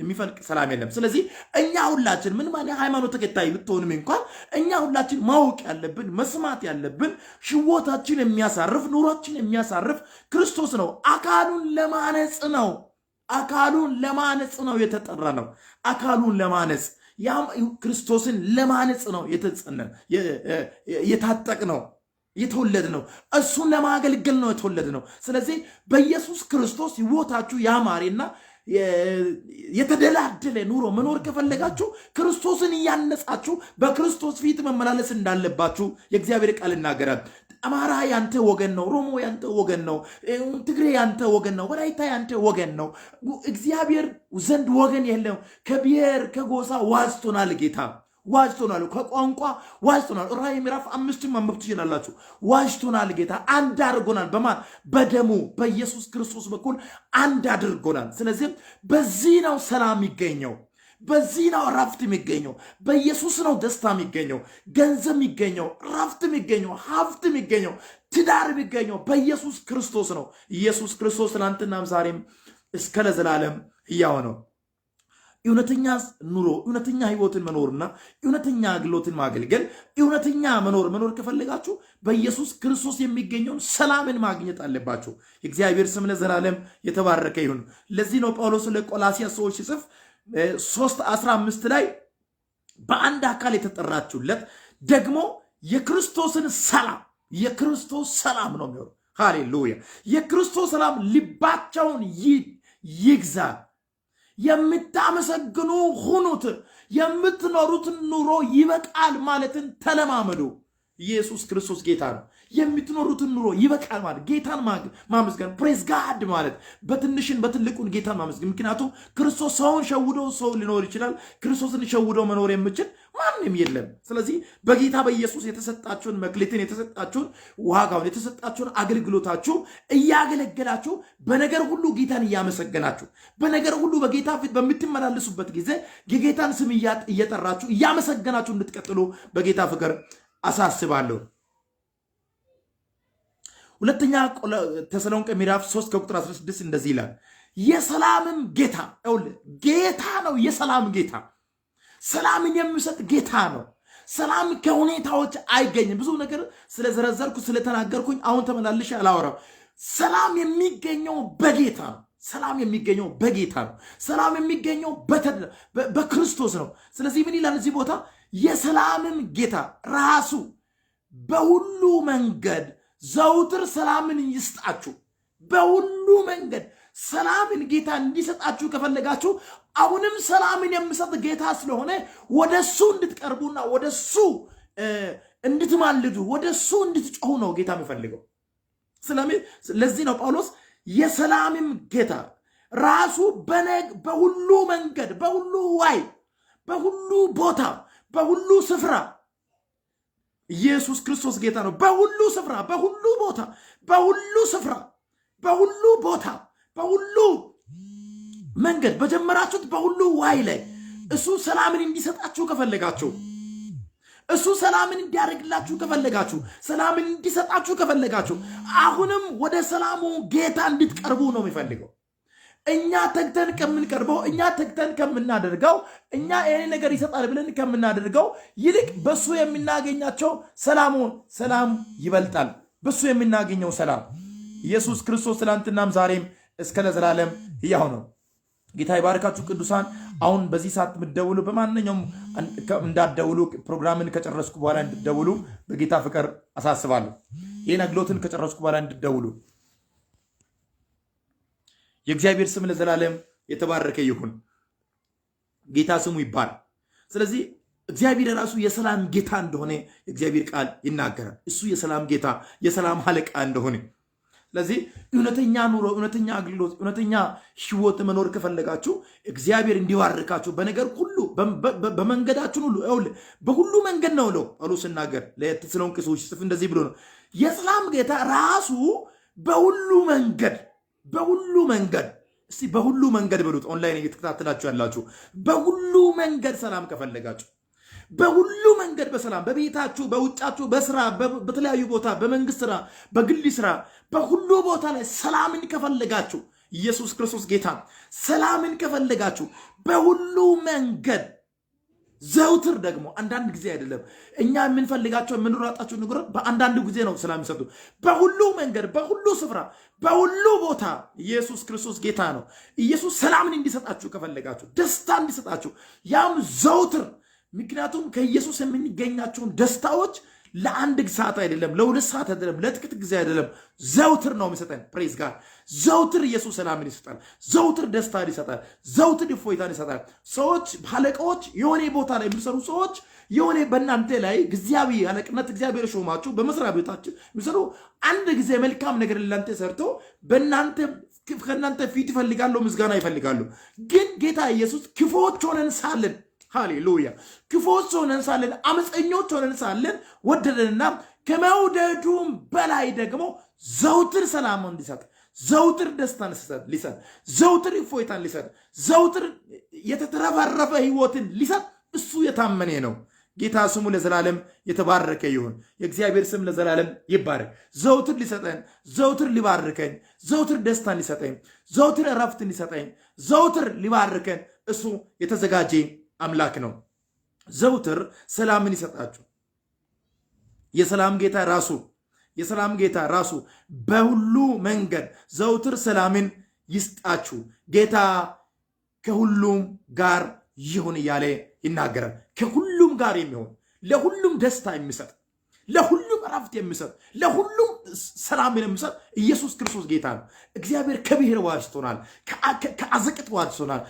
የሚፈልቅ ሰላም የለም። ስለዚህ እኛ ሁላችን ምን ማለት ሃይማኖት ተከታይ ብትሆንም እንኳን እኛ ሁላችን ማወቅ ያለብን መስማት ያለብን ሕይወታችን የሚያሳርፍ ኑሯችን የሚያሳርፍ ክርስቶስ ነው። አካሉን ለማነጽ ነው የተጠራ ነው። አካሉን ለማነጽ ያም ክርስቶስን ለማነጽ ነው የታጠቅ ነው የተወለድ ነው። እሱን ለማገልገል ነው የተወለድ ነው። ስለዚህ በኢየሱስ ክርስቶስ ሕይወታችሁ ያማረና የተደላደለ ኑሮ መኖር ከፈለጋችሁ ክርስቶስን እያነጻችሁ በክርስቶስ ፊት መመላለስ እንዳለባችሁ የእግዚአብሔር ቃል ይናገራል። አማራ ያንተ ወገን ነው፣ ሮሞ ያንተ ወገን ነው፣ ትግሬ ያንተ ወገን ነው፣ ወላይታ ያንተ ወገን ነው። እግዚአብሔር ዘንድ ወገን የለም። ከብሔር ከጎሳ ዋጅቶናል ጌታ ዋጅቶናል። ከቋንቋ ዋጅቶናል። ራዕይ ምዕራፍ 5 ማንበብ ትችላላችሁ። ዋጅቶናል ጌታ አንድ አድርጎናል። በማን በደሙ በኢየሱስ ክርስቶስ በኩል አንድ አድርጎናል። ስለዚህ በዚህ ነው ሰላም የሚገኘው፣ በዚህ ነው ረፍት የሚገኘው፣ በኢየሱስ ነው ደስታ የሚገኘው፣ ገንዘብ የሚገኘው፣ ረፍት የሚገኘው፣ ሀብት የሚገኘው፣ ትዳር የሚገኘው በኢየሱስ ክርስቶስ ነው። ኢየሱስ ክርስቶስ ትናንትናም ዛሬም እስከ ለዘላለም ሕያው ነው። እውነተኛ ኑሮ እውነተኛ ህይወትን መኖርና እውነተኛ አገልግሎትን ማገልገል እውነተኛ መኖር ከፈለጋችሁ በኢየሱስ ክርስቶስ የሚገኘውን ሰላምን ማግኘት አለባችሁ። የእግዚአብሔር ስም ለዘላለም የተባረከ ይሁን። ለዚህ ነው ጳውሎስ ለቆላሲያስ ሰዎች ሲጽፍ 3:15 ላይ በአንድ አካል የተጠራችሁለት ደግሞ የክርስቶስ ሰላም ነው የሚሆነው። ሃሌሉያ! የክርስቶስ ሰላም ልባቸውን ይግዛ። የምታመሰግኑ ሁኑት። የምትኖሩትን ኑሮ ይበቃል ማለትን ተለማመዱ። ኢየሱስ ክርስቶስ ጌታ ነው። የምትኖሩትን ኑሮ ይበቃል ማለት ጌታን ማመስገን ፕሬዝ ጋድ ማለት በትንሽን በትልቁን ጌታን ማመስገን። ምክንያቱም ክርስቶስ ሰውን ሸውዶ ሰው ሊኖር ይችላል። ክርስቶስን ሸውዶ መኖር የሚችል ማንም የለም። ስለዚህ በጌታ በኢየሱስ የተሰጣችሁን መክሊትን የተሰጣችሁን ዋጋውን የተሰጣችሁን አገልግሎታችሁ እያገለገላችሁ በነገር ሁሉ ጌታን እያመሰገናችሁ በነገር ሁሉ በጌታ ፊት በምትመላለሱበት ጊዜ የጌታን ስም እየጠራችሁ እያመሰገናችሁ እንድትቀጥሉ በጌታ ፍቅር አሳስባለሁ። ሁለተኛ ተሰሎንቄ ምዕራፍ 3 ከቁጥር 16 እንደዚህ ይላል፣ የሰላምም ጌታ ጌታ ነው። የሰላም ጌታ ሰላምን የሚሰጥ ጌታ ነው። ሰላም ከሁኔታዎች አይገኝም። ብዙ ነገር ስለዘረዘርኩ ስለተናገርኩኝ አሁን ተመላልሼ አላወራም። ሰላም የሚገኘው በጌታ ነው። ሰላም የሚገኘው በጌታ ነው። ሰላም የሚገኘው በክርስቶስ ነው። ስለዚህ ምን ይላል እዚህ ቦታ? የሰላምም ጌታ ራሱ በሁሉ መንገድ ዘውትር ሰላምን ይስጣችሁ። በሁሉ መንገድ ሰላምን ጌታ እንዲሰጣችሁ ከፈለጋችሁ አሁንም ሰላምን የሚሰጥ ጌታ ስለሆነ ወደሱ እንድትቀርቡና ወደሱ እንድትማልዱ ወደሱ እንድትጮሁ ነው ጌታ የሚፈልገው። ለዚህ ነው ጳውሎስ የሰላምም ጌታ ራሱ በሁሉ መንገድ በሁሉ ዋይ በሁሉ ቦታ በሁሉ ስፍራ ኢየሱስ ክርስቶስ ጌታ ነው። በሁሉ ስፍራ በሁሉ ቦታ በሁሉ ስፍራ በሁሉ ቦታ በሁሉ መንገድ በጀመራችሁት በሁሉ ዋይ ላይ እሱ ሰላምን እንዲሰጣችሁ ከፈለጋችሁ እሱ ሰላምን እንዲያደርግላችሁ ከፈለጋችሁ ሰላምን እንዲሰጣችሁ ከፈለጋችሁ አሁንም ወደ ሰላሙ ጌታ እንድትቀርቡ ነው የሚፈልገው። እኛ ተግተን ከምንቀርበው እኛ ተግተን ከምናደርገው እኛ ይሄ ነገር ይሰጣል ብለን ከምናደርገው ይልቅ በሱ የምናገኛቸው ሰላም ይበልጣል። በሱ የምናገኘው ሰላም ኢየሱስ ክርስቶስ ትናንትናም ዛሬም እስከ ለዘላለም ሕያው ነው። ጌታ ይባርካችሁ ቅዱሳን። አሁን በዚህ ሰዓት የምትደውሉ በማንኛውም እንዳትደውሉ፣ ፕሮግራምን ከጨረስኩ በኋላ እንድትደውሉ በጌታ ፍቅር አሳስባለሁ። ይህን አገልግሎትን ከጨረስኩ በኋላ እንድትደውሉ። የእግዚአብሔር ስም ለዘላለም የተባረከ ይሁን። ጌታ ስሙ ይባል። ስለዚህ እግዚአብሔር ራሱ የሰላም ጌታ እንደሆነ የእግዚአብሔር ቃል ይናገራል። እሱ የሰላም ጌታ የሰላም አለቃ እንደሆነ። ስለዚህ እውነተኛ ኑሮ፣ እውነተኛ አገልግሎት፣ እውነተኛ ሕይወት መኖር ከፈለጋችሁ እግዚአብሔር እንዲባርካችሁ በነገር ሁሉ በመንገዳችሁ ሁሉ በሁሉ መንገድ ነው ብሎ ጳውሎስ ሲናገር ለተሰሎንቄ ሰዎች ሲጽፍ እንደዚህ ብሎ ነው። የሰላም ጌታ ራሱ በሁሉ መንገድ እስቲ በሁሉ መንገድ በሉት። ኦንላይን እየተከታተላችሁ ያላችሁ በሁሉ መንገድ ሰላም ከፈለጋችሁ በሁሉ መንገድ በሰላም በቤታችሁ፣ በውጫችሁ፣ በስራ፣ በተለያዩ ቦታ፣ በመንግስት ስራ፣ በግል ስራ፣ በሁሉ ቦታ ላይ ሰላምን ከፈለጋችሁ ኢየሱስ ክርስቶስ ጌታ ሰላምን ከፈለጋችሁ በሁሉ መንገድ ዘውትር ደግሞ አንዳንድ ጊዜ አይደለም እኛ የምንፈልጋቸው የምንራጣቸው ነገሮች በአንዳንድ ጊዜ ነው ሰላም ይሰጡ። በሁሉ መንገድ በሁሉ ስፍራ በሁሉ ቦታ ኢየሱስ ክርስቶስ ጌታ ነው። ኢየሱስ ሰላምን እንዲሰጣችሁ ከፈለጋችሁ ደስታ እንዲሰጣችሁ ያም ዘውትር። ምክንያቱም ከኢየሱስ የምንገኛቸውን ደስታዎች ለአንድ ሰዓት አይደለም፣ ለሁለት ሰዓት አይደለም፣ ለጥቂት ጊዜ አይደለም፣ ዘውትር ነው የሚሰጠን። ፕሬዝ ጋር ዘውትር ኢየሱስ ሰላምን ይሰጣል። ዘውትር ደስታን ይሰጣል። ዘውትር እፎይታን ይሰጣል። ሰዎች አለቃዎች የሆነ ቦታ ላይ የሚሰሩ ሰዎች የሆነ በእናንተ ላይ ጊዜያዊ አለቅነት እግዚአብሔር ሾማችሁ በመስሪያ ቤታችሁ የሚሰሩ አንድ ጊዜ መልካም ነገር ለእናንተ ሰርቶ ከእናንተ ፊት ይፈልጋሉ፣ ምስጋና ይፈልጋሉ። ግን ጌታ ኢየሱስ ክፉዎች ሆነን ሳለን ሃሌሉያ ክፉዎች ሆነን ሳለን አመፀኞች ሆነን ሳለን ወደደንና ከመውደዱም በላይ ደግሞ ዘውትር ሰላም እንዲሰጥ ዘውትር ደስታን ሊሰጥ ዘውትር እፎይታን ሊሰጥ ዘውትር የተትረፈረፈ ህይወትን ሊሰጥ እሱ የታመነ ነው። ጌታ ስሙ ለዘላለም የተባረከ ይሁን። የእግዚአብሔር ስም ለዘላለም ይባረክ። ዘውትር ሊሰጠን፣ ዘውትር ሊባርከን፣ ዘውትር ደስታን ሊሰጠን፣ ዘውትር እረፍትን ሊሰጠን፣ ዘውትር ሊባርከን እሱ የተዘጋጀ አምላክ ነው። ዘውትር ሰላምን ይሰጣችሁ። የሰላም ጌታ ራሱ በሁሉ መንገድ ዘውትር ሰላምን ይስጣችሁ። ጌታ ከሁሉም ጋር ይሁን እያለ ይናገራል። ከሁሉም ጋር የሚሆን ለሁሉም ደስታ የሚሰጥ ለሁሉም ረፍት የሚሰጥ ለሁሉም ሰላም የሚሰጥ ኢየሱስ ክርስቶስ ጌታ ነው። እግዚአብሔር ከብሔር ዋጅቶናል፣ ከአዘቅት ዋጅቶናል፣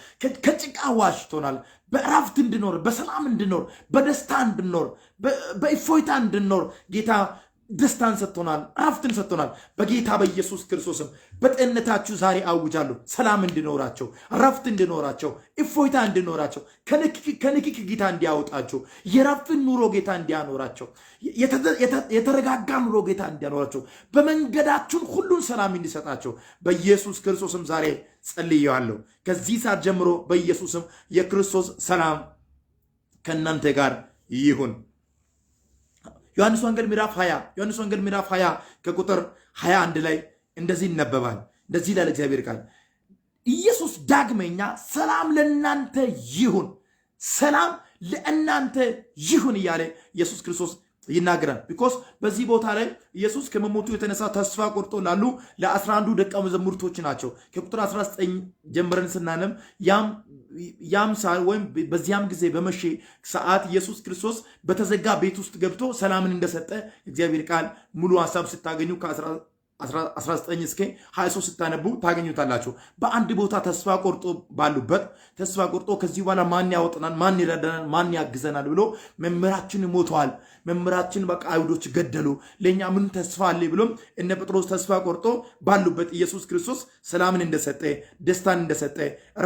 ከጭቃ ዋጅቶናል። በረፍት እንድኖር፣ በሰላም እንድኖር፣ በደስታ እንድኖር፣ በእፎይታ እንድኖር ጌታ ደስታን ሰጥቶናል፣ ረፍትን ሰጥቶናል። በጌታ በኢየሱስ ክርስቶስም በጤንነታችሁ ዛሬ አውጃለሁ ሰላም እንዲኖራቸው፣ ረፍት እንዲኖራቸው፣ እፎይታ እንዲኖራቸው፣ ከንክክ ጌታ እንዲያወጣቸው፣ የረፍትን ኑሮ ጌታ እንዲያኖራቸው፣ የተረጋጋ ኑሮ ጌታ እንዲያኖራቸው፣ በመንገዳችሁን ሁሉን ሰላም እንዲሰጣቸው በኢየሱስ ክርስቶስም ዛሬ ጸልያለሁ። ከዚህ ሰዓት ጀምሮ በኢየሱስም የክርስቶስ ሰላም ከእናንተ ጋር ይሁን። ዮሐንስ ወንጌል ምዕራፍ 20 ከቁጥር 21 ላይ እንደዚህ ይነበባል። እንደዚህ ይላል እግዚአብሔር ቃል፣ ኢየሱስ ዳግመኛ ሰላም ለእናንተ ይሁን፣ ሰላም ለእናንተ ይሁን እያለ ኢየሱስ ክርስቶስ ይናገራል። ቢኮዝ በዚህ ቦታ ላይ ኢየሱስ ከመሞቱ የተነሳ ተስፋ ቆርጦ ላሉ ለ11 ደቀ መዛሙርቶች ናቸው። ከቁጥር 19 ጀምረን ስናነም ያም ወይም በዚያም ጊዜ በመሸ ሰዓት ኢየሱስ ክርስቶስ በተዘጋ ቤት ውስጥ ገብቶ ሰላምን እንደሰጠ እግዚአብሔር ቃል ሙሉ ሐሳብ ስታገኙ ከ19 እስከ 23 ስታነቡ ታገኙታላችሁ። በአንድ ቦታ ተስፋ ቆርጦ ባሉበት ተስፋ ቆርጦ ከዚህ በኋላ ማን ያወጣናል፣ ማን ይረዳናል፣ ማን ያግዘናል ብሎ መምህራችን ሞተዋል፣ መምህራችን በቃ አይሁዶች ገደሉ፣ ለኛ ምን ተስፋ አለ ብሎም እነ ጴጥሮስ ተስፋ ቆርጦ ባሉበት ኢየሱስ ክርስቶስ ሰላምን እንደሰጠ፣ ደስታን እንደሰጠ፣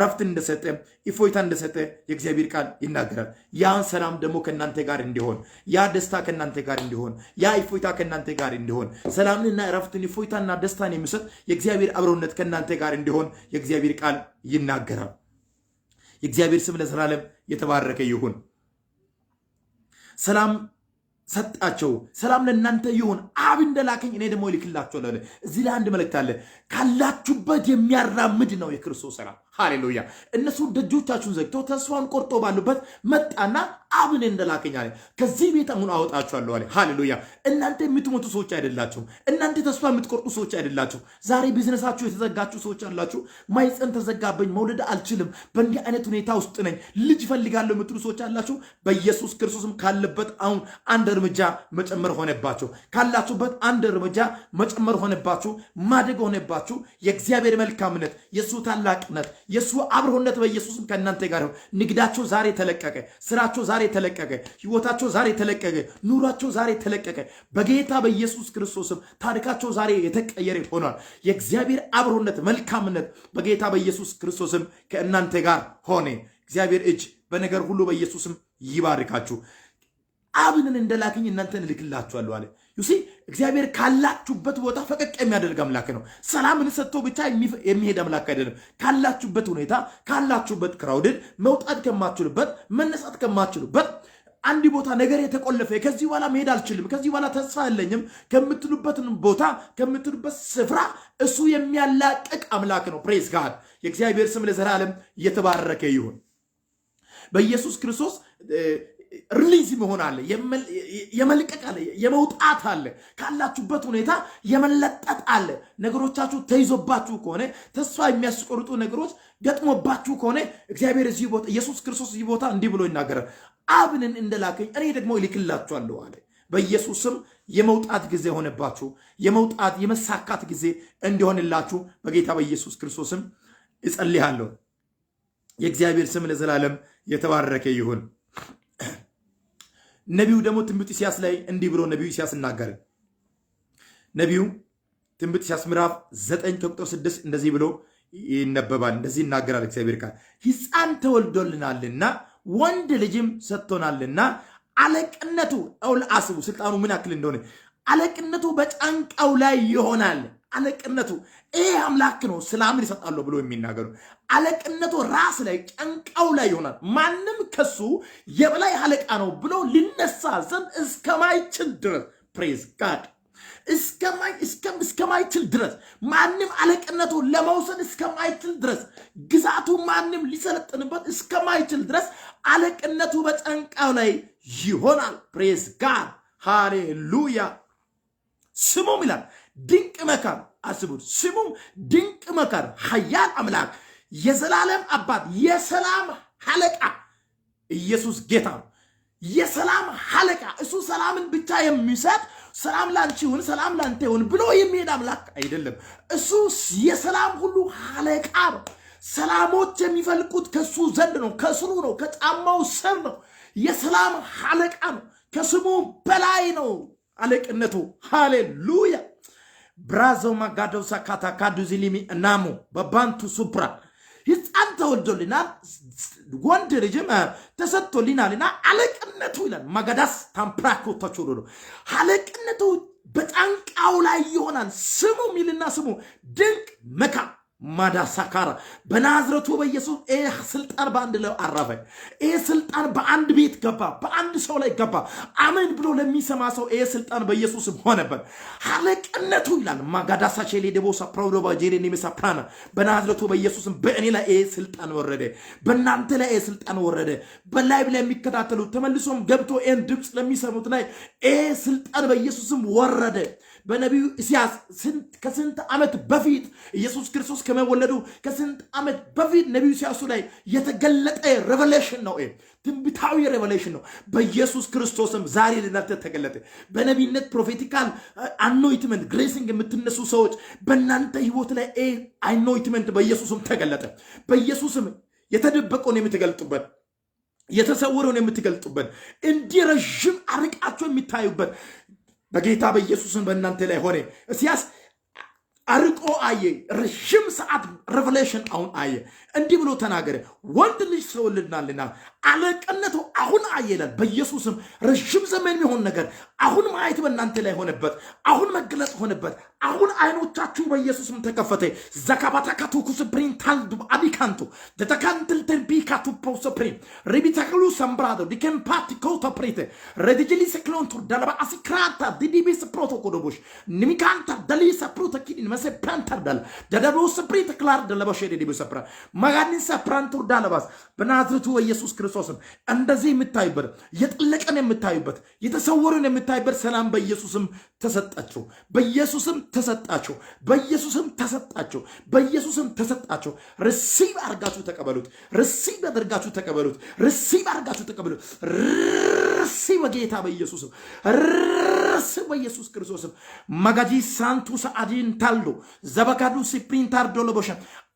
ረፍትን እንደሰጠ፣ እፎይታን እንደሰጠ የእግዚአብሔር ቃል ይናገራል። ያን ሰላም ደግሞ ከእናንተ ጋር እንዲሆን፣ ያ ደስታ ከእናንተ ጋር እንዲሆን፣ ያ እፎይታ ከእናንተ ጋር እንዲሆን፣ ሰላምንና ረፍትን እፎይታና ደስታን የሚሰጥ የእግዚአብሔር አብሮነት ከእናንተ ጋር እንዲሆን የእግዚአብሔር ቃል ይናገራል። የእግዚአብሔር ስም ለዘላለም የተባረከ ይሁን። ሰላም ሰጣቸው። ሰላም ለእናንተ ይሁን፣ አብ እንደላከኝ እኔ ደግሞ እልክላችኋለሁ። እዚህ ላይ አንድ መልእክት አለ። ካላችሁበት የሚያራምድ ነው የክርስቶስ ሰላም። ሃሌሉያ። እነሱ ደጆቻችሁን ዘግተው ተስፋውን ቆርጦ ባሉበት መጣና አብን እንደላከኝ አለ። ከዚህ ቤት አሁን አወጣችኋለሁ አለ። ሃሌሉያ። እናንተ የምትሞቱ ሰዎች አይደላችሁም። እናንተ ተስፋ የምትቆርጡ ሰዎች አይደላችሁም። ዛሬ ቢዝነሳችሁ የተዘጋችሁ ሰዎች አላችሁ። ማይፀን ተዘጋበኝ፣ መውለድ አልችልም፣ በእንዲህ አይነት ሁኔታ ውስጥ ነኝ፣ ልጅ ፈልጋለሁ የምትሉ ሰዎች አላችሁ። በኢየሱስ ክርስቶስም ካለበት አሁን አንድ እርምጃ መጨመር ሆነባችሁ። ካላችሁበት አንድ እርምጃ መጨመር ሆነባችሁ፣ ማደግ ሆነባችሁ። የእግዚአብሔር መልካምነት፣ የእሱ ታላቅነት፣ የእሱ አብሮነት በኢየሱስም ከእናንተ ጋር ነው። ንግዳቸው ዛሬ ተለቀቀ። ስራቸው ዛሬ ተለቀቀ። ህይወታቸው ዛሬ ተለቀቀ። ኑሯቸው ዛሬ ተለቀቀ። በጌታ በኢየሱስ ክርስቶስም ታሪካቸው ዛሬ የተቀየረ ሆኗል። የእግዚአብሔር አብሮነት፣ መልካምነት በጌታ በኢየሱስ ክርስቶስም ከእናንተ ጋር ሆነ። እግዚአብሔር እጅ በነገር ሁሉ በኢየሱስም ይባርካችሁ። አብንን እንደላከኝ እናንተን እልክላችኋለሁ አለ። ዩሲ እግዚአብሔር ካላችሁበት ቦታ ፈቀቅ የሚያደርግ አምላክ ነው። ሰላምን ሰጥቶ ብቻ የሚሄድ አምላክ አይደለም። ካላችሁበት ሁኔታ፣ ካላችሁበት ክራውድን መውጣት ከማትችሉበት፣ መነሳት ከማትችሉበት አንድ ቦታ ነገር የተቆለፈ ከዚህ በኋላ መሄድ አልችልም፣ ከዚህ በኋላ ተስፋ የለኝም ከምትሉበት ቦታ፣ ከምትሉበት ስፍራ እሱ የሚያላቅቅ አምላክ ነው። ፕሬዝ ጋድ። የእግዚአብሔር ስም ለዘላለም እየተባረከ ይሁን። በኢየሱስ ክርስቶስ ሪሊዝ መሆን አለ፣ የመልቀቅ አለ፣ የመውጣት አለ። ካላችሁበት ሁኔታ የመለጠጥ አለ። ነገሮቻችሁ ተይዞባችሁ ከሆነ፣ ተስፋ የሚያስቆርጡ ነገሮች ገጥሞባችሁ ከሆነ እግዚአብሔር እዚህ ቦታ፣ ኢየሱስ ክርስቶስ እዚህ ቦታ እንዲህ ብሎ ይናገራል። አብንን እንደላከኝ እኔ ደግሞ እልክላችኋለሁ አለ። በኢየሱስም የመውጣት ጊዜ ሆነባችሁ። የመውጣት የመሳካት ጊዜ እንዲሆንላችሁ በጌታ በኢየሱስ ክርስቶስም እጸልያለሁ። የእግዚአብሔር ስም ለዘላለም የተባረከ ይሁን። ነቢዩ ደግሞ ትንቢት ኢሳይያስ ላይ እንዲህ ብሎ ነቢዩ ኢሳይያስ ይናገራል። ነቢዩ ትንቢት ኢሳይያስ ምዕራፍ 9 ከቁጥር 6 እንደዚህ ብሎ ይነበባል። እንደዚህ ይናገራል እግዚአብሔር ቃል፣ ሕፃን ተወልዶልናልና ወንድ ልጅም ሰጥቶናልና አለቅነቱ አስቡ፣ ስልጣኑ ምን ያክል እንደሆነ። አለቅነቱ በጫንቃው ላይ ይሆናል። አለቅነቱ ይሄ አምላክ ነው ሰላምን ይሰጣለሁ ብሎ የሚናገሩ። አለቅነቱ ራስ ላይ ጫንቃው ላይ ይሆናል። ማንም ከሱ የበላይ አለቃ ነው ብሎ ሊነሳ ዘንድ እስከማይችል ድረስ ፕሬዝ ጋድ እስከማይችል ድረስ ማንም አለቅነቱ ለመውሰድ እስከማይችል ድረስ ግዛቱ ማንም ሊሰለጥንበት እስከማይችል ድረስ አለቅነቱ በጫንቃው ላይ ይሆናል። ፕሬዝ ጋድ ሃሌሉያ። ስሙም ይላል ድንቅ መካር። አስቡት፣ ስሙም ድንቅ መካር፣ ኃያል አምላክ፣ የዘላለም አባት፣ የሰላም አለቃ። ኢየሱስ ጌታ ነው። የሰላም አለቃ እሱ ሰላምን ብቻ የሚሰጥ ሰላም ላንቺ ይሁን ሰላም ላንተ ይሁን ብሎ የሚሄድ አምላክ አይደለም። እሱ የሰላም ሁሉ አለቃ ነው። ሰላሞች የሚፈልቁት ከሱ ዘንድ ነው፣ ከስሩ ነው፣ ከጫማው ስር ነው። የሰላም አለቃ ነው። ከስሙ በላይ ነው አለቅነቱ። ሃሌሉያ ብራዞ ማጋዶ ሳካታ ካዱ ዚሊሚ እናሙ በባንቱ ሱፕራ ሕፃን ተወልዶልናል፣ ወንድ ልጅም ተሰጥቶልናልና አለቅነቱ ይላል። ማጋዳስ ታምፕራኮ ተቾዶ አለቅነቱ በጫንቃው ላይ ይሆናል። ስሙ ሚልና ስሙ ድንቅ መካር ማዳሳካራ በናዝረቱ በኢየሱስ ስልጣን በአንድ ላይ አረፈ። ስልጣን በአንድ ቤት ገባ፣ በአንድ ሰው ላይ ገባ። አሜን ብሎ ለሚሰማ ሰው ስልጣን በኢየሱስም ሆነበት። አለቅነቱ ይላል ማጋዳሳ ቼሌ ደቦሳ ፕሮዶባ ጄሬ ኒመሳ ፕራና በናዝረቱ በኢየሱስም በእኔ ላይ ስልጣን ወረደ፣ በእናንተ ላይ ስልጣን ወረደ። በላይ ብለ የሚከታተሉ ተመልሶም ገብቶ ድምጽ ለሚሰሙት ላይ ስልጣን በኢየሱስም ወረደ። በነቢዩ ኢሳያስ ከስንት ዓመት በፊት ኢየሱስ ክርስቶስ ከመወለዱ ከስንት ዓመት በፊት ነቢዩ ኢሳያስ ላይ የተገለጠ ሬቨሌሽን ነው። ትንቢታዊ ሬቨሌሽን ነው። በኢየሱስ ክርስቶስም ዛሬ ለእናንተ ተገለጠ። በነቢይነት ፕሮፌቲካል አኖይንትመንት ግሬሲንግ የምትነሱ ሰዎች በእናንተ ህይወት ላይ አኖይንትመንት በኢየሱስም ተገለጠ። በኢየሱስም የተደበቀውን የምትገልጡበት፣ የተሰወረውን የምትገልጡበት፣ እንዲህ ረዥም አርቃቸው የሚታዩበት በጌታ በኢየሱስም በእናንተ ላይ ሆነ። ኢሳያስ አርቆ አየ። ረዥም ሰዓት ሬቨሌሽን አሁን አየ። እንዲህ ብሎ ተናገረ፣ ወንድ ልጅ ተወልዶልናልና አለቅነቱ አሁን አየ ይላል። በኢየሱስም ረዥም ዘመን የሚሆን ነገር አሁን ማየት በእናንተ ላይ ሆነበት፣ አሁን መገለጥ ሆነበት። አሁን አይኖቻችሁ በኢየሱስም ተከፈተ። ዘካባታ ካቱኩ ስፕሪን ታልዱ አቢካንቱ ደተካንትል ተንቢካቱ ፕሮሶፕሪን ሪቢታክሉ ሰምብራዶ ዲከምፓቲ ኮታፕሪተ ረዲጂሊ ሰክሎንቱ ዳለባ አሲክራታ ዲዲቢስ ፕሮቶኮዶቦሽ ኒሚካንታ ደሊሳ ፕሮቶኪዲን መሰ ፕራንታርዳል ደደቦ ስፕሪት ክላር ደለባሽ ዲዲቢስ ፕራ ማጋኒን ሰፕራንቱ ዳለባስ በናዝሬቱ በኢየሱስ ክርስቶስም እንደዚህ የምታዩበት የጥልቀን የምታዩበት የተሰወረን የምታዩበት ሰላም በኢየሱስም ተሰጣቸው። በኢየሱስም ተሰጣቸው። በኢየሱስም ተሰጣቸው። በኢየሱስም ተሰጣቸው። ሪሲቭ አድርጋችሁ ተቀበሉት። ሪሲቭ አድርጋችሁ ተቀበሉት። ሪሲቭ አድርጋችሁ ተቀበሉት። ሪሲቭ በጌታ በኢየሱስም ሪሲቭ በኢየሱስ ክርስቶስም ማጋጂ ሳንቱ ሰአዲን ታልዶ ዘበካዱ ሲፕሪንታር ዶሎቦሻ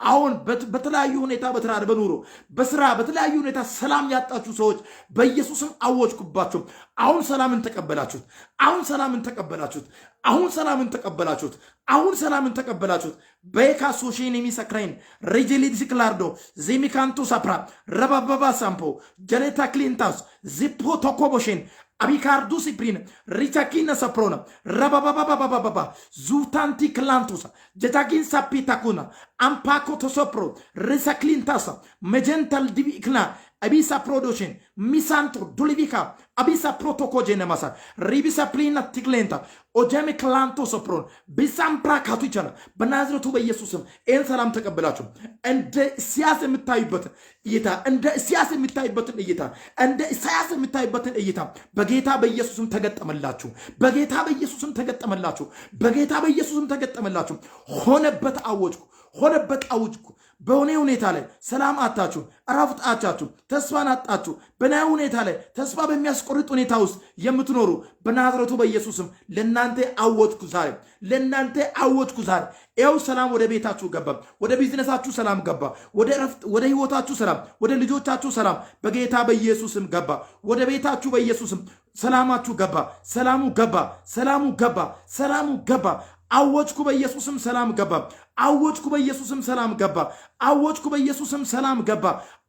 አሁን በተለያዩ ሁኔታ በትራር በኑሮ በስራ በተለያዩ ሁኔታ ሰላም ያጣችሁ ሰዎች በኢየሱስም አወጅኩባችሁ። አሁን ሰላምን ተቀበላችሁት። አሁን ሰላምን ተቀበላችሁት። አሁን ሰላምን ተቀበላችሁት። አሁን ሰላምን ተቀበላችሁት። በካሶሽን የሚሰክራይን ሬጀሊ ዲክላርዶ ዚሚካንቶ ሳፕራ ረባባባ ሳምፖ ጀሌታ ክሊንታስ ዚፖ ቶኮቦሽን አቢካርዱ ሲፕሪን ሪቻኪና ሰፕሮና ረባባባባባባ ዙታንቲ ክላንቶሳ ጀታኪን ሳፒታኩና አምፓኮ ተሶፕሮ ሪሳክሊንታሳ መጀንታል ዲቢክና አቢሳ ፕሮዶሽን ሚሳንቶ ዱሊቪካ አቢሳ ፕሮቶኮጄነ ማሳ ሪቢሳ ፕሊና ቲክሌንታ ኦጀሜ ክላንቶ ሶፕሮን ቢሳምፕራ ካቱ ይቻላል። በናዝሬቱ በኢየሱስም ይህን ሰላም ተቀበላችሁ። እንደ ኢሳያስ የምታዩበትን እይታ፣ እንደ ኢሳያስ የምታዩበትን እይታ፣ እንደ ኢሳያስ የምታዩበትን እይታ በጌታ በኢየሱስም ተገጠመላችሁ። በጌታ በኢየሱስም ተገጠመላችሁ። በጌታ በኢየሱስም ተገጠመላችሁ። ሆነበት አወጅኩ። ሆነበት አውጅኩ። በሆነ ሁኔታ ላይ ሰላም አጣችሁ፣ እረፍት አጣችሁ፣ ተስፋን አጣችሁ። በናይ ሁኔታ ላይ ተስፋ በሚያስቆርጥ ሁኔታ ውስጥ የምትኖሩ በናዝሬቱ በኢየሱስም ለናንተ አወጅኩ ዛሬ። ለናንተ አወጅኩ ዛሬ። ይኸው ሰላም ወደ ቤታችሁ ገባ። ወደ ቢዝነሳችሁ ሰላም ገባ። ወደ እረፍት፣ ወደ ህይወታችሁ ሰላም፣ ወደ ልጆቻችሁ ሰላም በጌታ በኢየሱስም ገባ። ወደ ቤታችሁ በኢየሱስም ሰላማችሁ ገባ። ሰላሙ ገባ። ሰላሙ ገባ። ሰላሙ ገባ። አወጅኩ በኢየሱስም ሰላም ገባ። አወጅኩ በኢየሱስም ሰላም ገባ። አወጅኩ በኢየሱስም ሰላም ገባ።